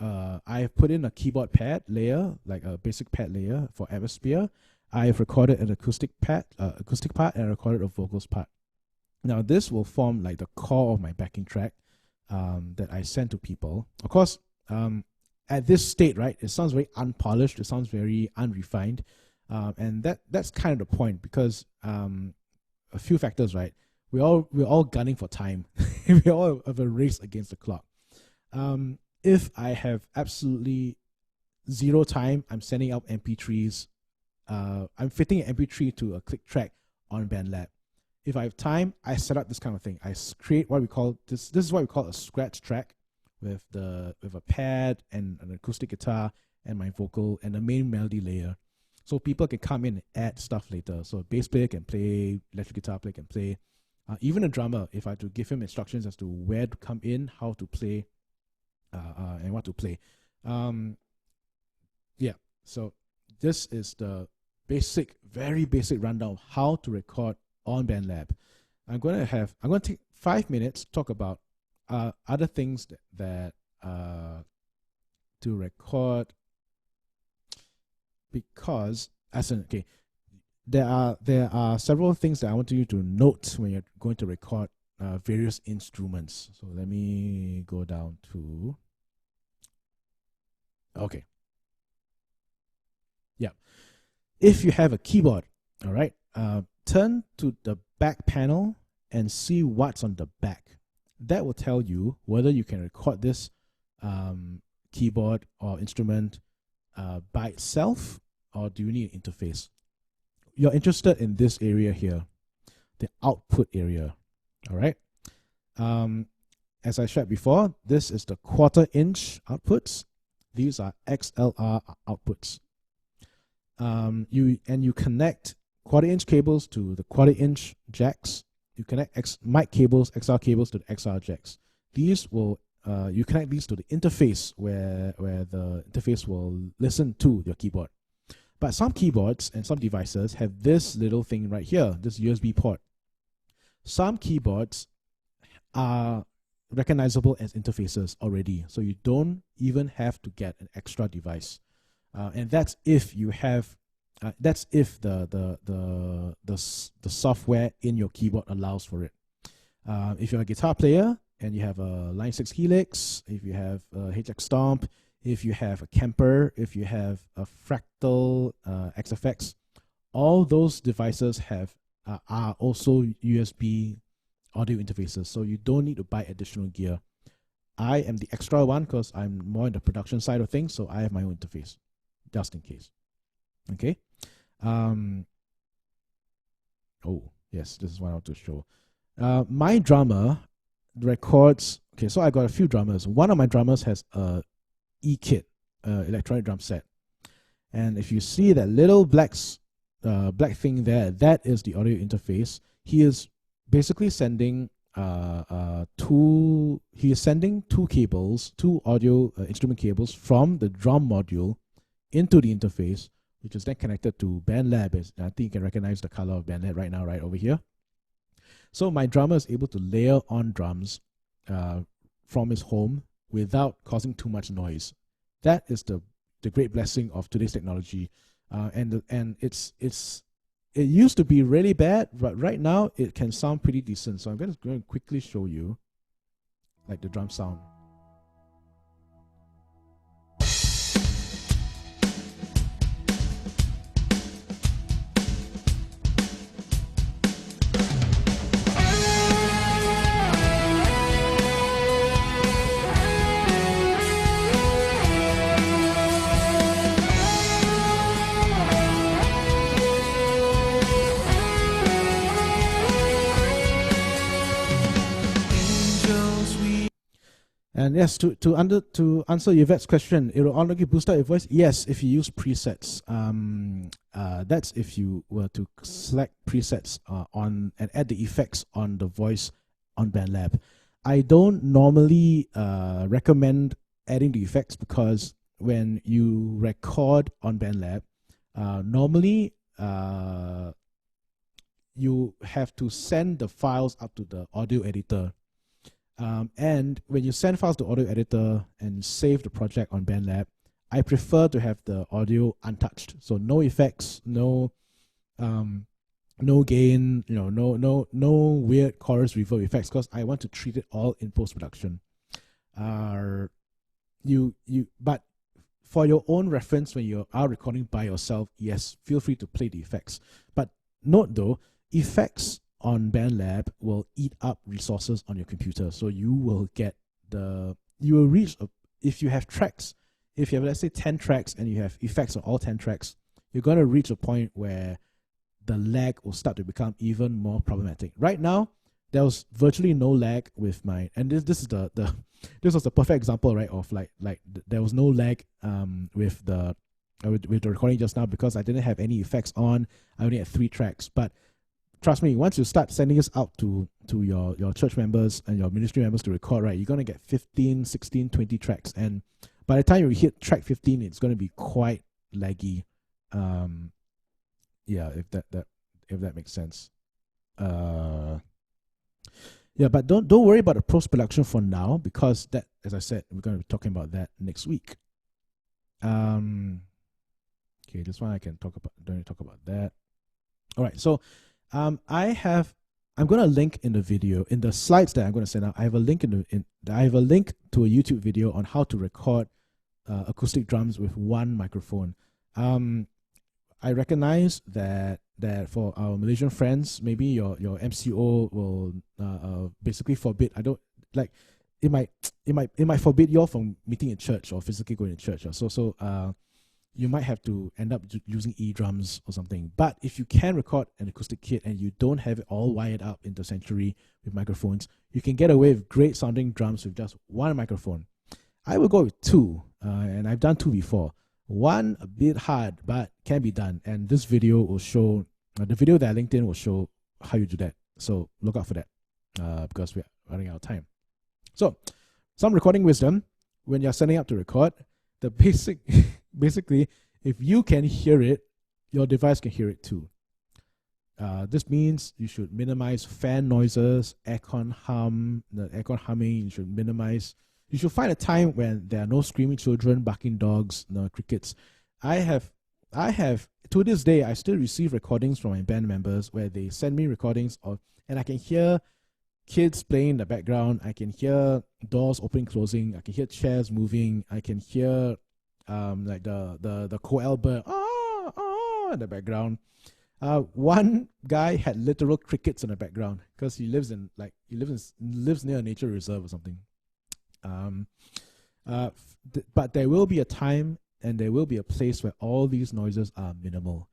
I've put in a keyboard pad layer, like a basic pad layer for atmosphere. I've recorded an acoustic part, and I recorded a vocals part. Now this will form like the core of my backing track that I send to people. Of course, at this state, right, it sounds very unpolished, it sounds very unrefined, and that's kind of the point, because a few factors, right? We're all gunning for time. We all have a race against the clock. If I have absolutely zero time, I'm sending out MP3s. I'm fitting an MP3 to a click track on BandLab. If I have time, I set up this kind of thing. I create what we call this is what we call a scratch track with a pad and an acoustic guitar and my vocal and the main melody layer. So people can come in and add stuff later. So a bass player can play, electric guitar player can play. Even a drummer, if I had to give him instructions as to where to come in, how to play, and what to play. So this is the very basic rundown of how to record on BandLab. I'm going to take 5 minutes to talk about other things that to record, because there are several things that I want you to note when you're going to record various instruments. So let me go down to, okay. Yeah. If you have a keyboard, all right, turn to the back panel and see what's on the back. That will tell you whether you can record this keyboard or instrument by itself, or do you need an interface. You're interested in this area here, the output area, all right? As I shared before, this is the 1/4 inch outputs. These are XLR outputs. You connect 1/4 inch cables to the 1/4 inch jacks. You connect mic cables, XLR cables to the XLR jacks. These will you connect these to the interface where the interface will listen to your keyboard. But some keyboards and some devices have this little thing right here, this USB port. Some keyboards are recognizable as interfaces already, so you don't even have to get an extra device. and that's if you have. That's if the software in your keyboard allows for it. If you're a guitar player and you have a Line 6 Helix, if you have a HX Stomp, if you have a Kemper, if you have a Fractal XFX, all those devices are also USB audio interfaces, so you don't need to buy additional gear. I am the extra one because I'm more in the production side of things, so I have my own interface, just in case. Okay. Oh, yes, this is what I want to show. My drummer records. Okay, so I got a few drummers. One of my drummers has a E-kit, electronic drum set, and if you see that little black thing there, that is the audio interface. He is basically sending two cables, two audio instrument cables from the drum module into the interface, which is then connected to BandLab. I think you can recognize the color of BandLab right now, right over here. So my drummer is able to layer on drums from his home without causing too much noise. That is the great blessing of today's technology. And it used to be really bad, but right now it can sound pretty decent. So I'm going to quickly show you like the drum sound. And yes, to answer Yvette's question, it will automatically boost out your voice. Yes, if you use presets. That's if you were to select presets on and add the effects on the voice on BandLab. I don't normally recommend adding the effects because when you record on BandLab, normally you have to send the files up to the audio editor. And when you send files to audio editor and save the project on BandLab, I prefer to have the audio untouched. So no effects, no gain, no weird chorus reverb effects, because I want to treat it all in post-production. But for your own reference, when you are recording by yourself, yes, feel free to play the effects. But note though, effects on BandLab will eat up resources on your computer. So you will reach, if you have tracks, if you have, let's say, 10 tracks and you have effects on all 10 tracks, you're going to reach a point where the lag will start to become even more problematic. Right now, there was virtually no lag with my, and this was the perfect example, right, of like there was no lag with the recording just now because I didn't have any effects on. I only had 3 tracks. But trust me, once you start sending this out to your church members and your ministry members to record, right, you're going to get 15, 16, 20 tracks. And by the time you hit track 15, it's going to be quite laggy. Yeah, if that makes sense. Yeah, but don't worry about the post-production for now, because that, as I said, we're going to be talking about that next week. Okay, this one I can talk about. Don't talk about that. All right, so I'm going to link in the video, in the slides that I'm going to send out. I have a link I have a link to a YouTube video on how to record acoustic drums with one microphone. I recognize that for our Malaysian friends, maybe your MCO will basically forbid. I don't like it might forbid you all from meeting in church or physically going to church. So you might have to end up using e-drums or something. But if you can record an acoustic kit and you don't have it all wired up into Sanctuary with microphones, you can get away with great sounding drums with just one microphone. I will go with 2, and I've done 2 before. 1 a bit hard, but can be done. And this video will show, the video that I linked in will show how you do that. So look out for that because we're running out of time. So some recording wisdom when you're setting up to record. The basically, if you can hear it, your device can hear it too. This means you should minimize fan noises, aircon hum, the aircon humming. You should minimize. You should find a time when there are no screaming children, barking dogs, no crickets. I have to this day, I still receive recordings from my band members where they send me recordings of, and I can hear kids playing in the background. I can hear doors opening, closing. I can hear chairs moving. I can hear like the Coel bird in the background. One guy had literal crickets in the background because he lives near a nature reserve or something. But there will be a time and there will be a place where all these noises are minimal.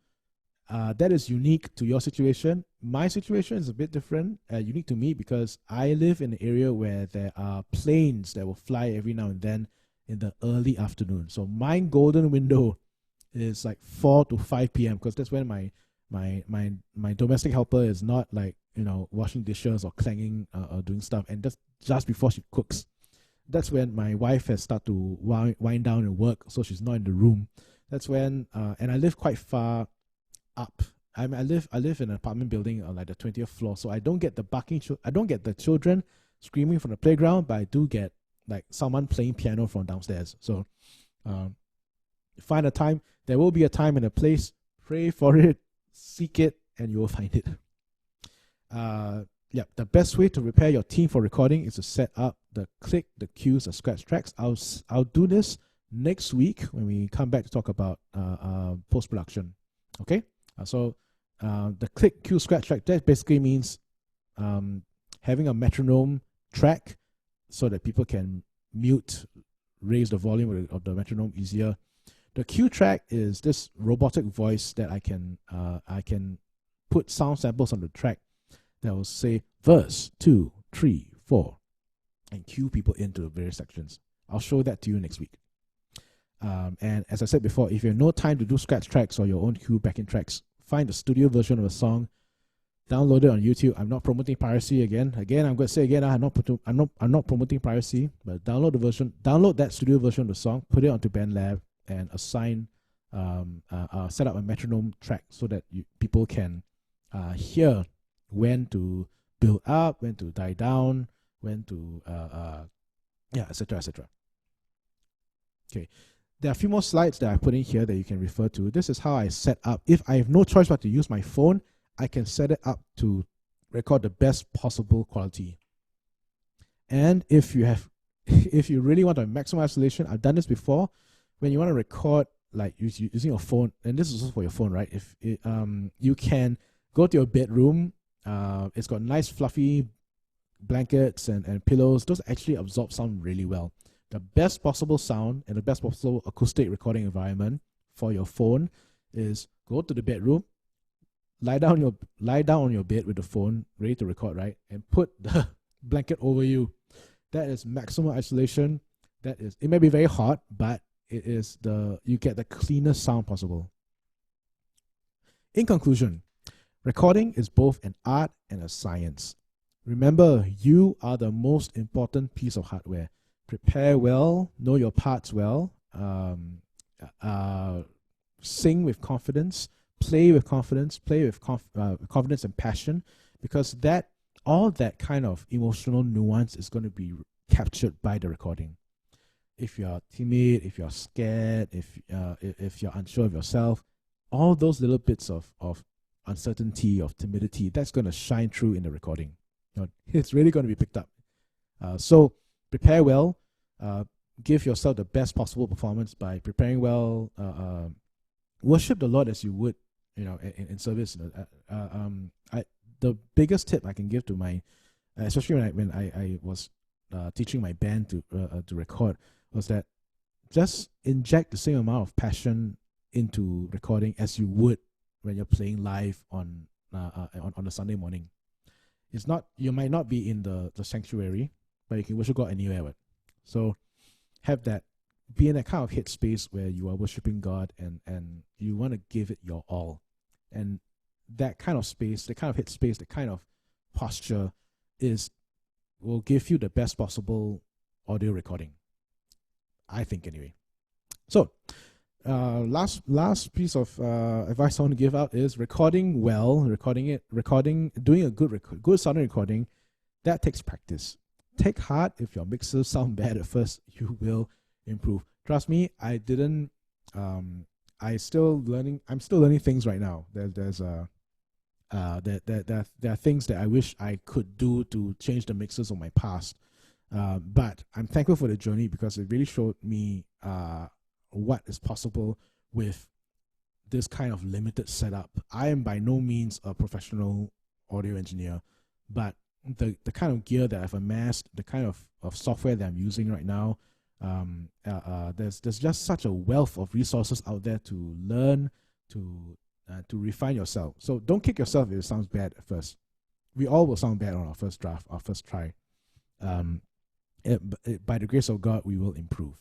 That is unique to your situation. My situation is a bit different, unique to me because I live in an area where there are planes that will fly every now and then in the early afternoon. So my golden window is like 4 to 5 p.m. because that's when my domestic helper is not like, washing dishes or clanging or doing stuff, and that's just before she cooks. That's when my wife has started to wind down and work, so she's not in the room. That's when, and I live quite far up. I live in an apartment building on like the 20th floor, so I don't get the barking. I don't get the children screaming from the playground, but I do get like someone playing piano from downstairs. So, find a time. There will be a time and a place. Pray for it, seek it, and you will find it. The best way to prepare your team for recording is to set up the click, the cues, the scratch tracks. I'll do this next week when we come back to talk about post-production. Okay? So the click, cue, scratch track, that basically means having a metronome track so that people can mute, raise the volume of the metronome easier. The cue track is this robotic voice that I can put sound samples on the track that will say verse 2, 3, 4, and cue people into the various sections. I'll show that to you next week. And as I said before, if you have no time to do scratch tracks or your own cue backing tracks, find the studio version of a song, download it on YouTube. I'm not promoting piracy again. I'm going to say again, I'm not promoting piracy, but download that studio version of the song, put it onto BandLab, and assign, set up a metronome track so that people can hear when to build up, when to die down, when to, etc., etc. Okay. There are a few more slides that I put in here that you can refer to. This is how I set up. If I have no choice but to use my phone, I can set it up to record the best possible quality. And if you really want a maximum isolation, I've done this before. When you want to record like using your phone, and this is also for your phone, right? If you can go to your bedroom, it's got nice fluffy blankets and pillows. Those actually absorb sound really well. The best possible sound and the best possible acoustic recording environment for your phone is go to the bedroom, lie down on your bed with the phone ready to record, right? And put the blanket over you. That is maximum isolation. It may be very hot, but you get the cleanest sound possible. In conclusion, recording is both an art and a science. Remember, you are the most important piece of hardware. Prepare well, know your parts well, sing with confidence, play with confidence, confidence and passion, because all that kind of emotional nuance is going to be captured by the recording. If you're timid, if you're scared, if you're unsure of yourself, all those little bits of uncertainty, of timidity, that's going to shine through in the recording. It's really going to be picked up. So prepare well, give yourself the best possible performance by preparing well, worship the Lord as you would, in service. The biggest tip I can give to my, especially when I was teaching my band to record, was that just inject the same amount of passion into recording as you would when you're playing live on a Sunday morning. It's not, you might not be in the sanctuary, but you can worship God anywhere. Right? So be in that kind of headspace where you are worshiping God and you want to give it your all. And that kind of space, the kind of headspace, the kind of posture will give you the best possible audio recording. I think anyway. So last piece of advice I want to give out is recording well, doing a good sounding recording. That takes practice. Take heart. If your mixers sound bad at first, you will improve. Trust me, I didn't I'm still learning things right now. There are things that I wish I could do to change the mixes of my past. But I'm thankful for the journey because it really showed me what is possible with this kind of limited setup. I am by no means a professional audio engineer, but the kind of gear that I've amassed, the kind of software that I'm using right now, there's just such a wealth of resources out there to learn, to refine yourself. So don't kick yourself if it sounds bad at first. We all will sound bad on our first draft, our first try. By the grace of God, we will improve.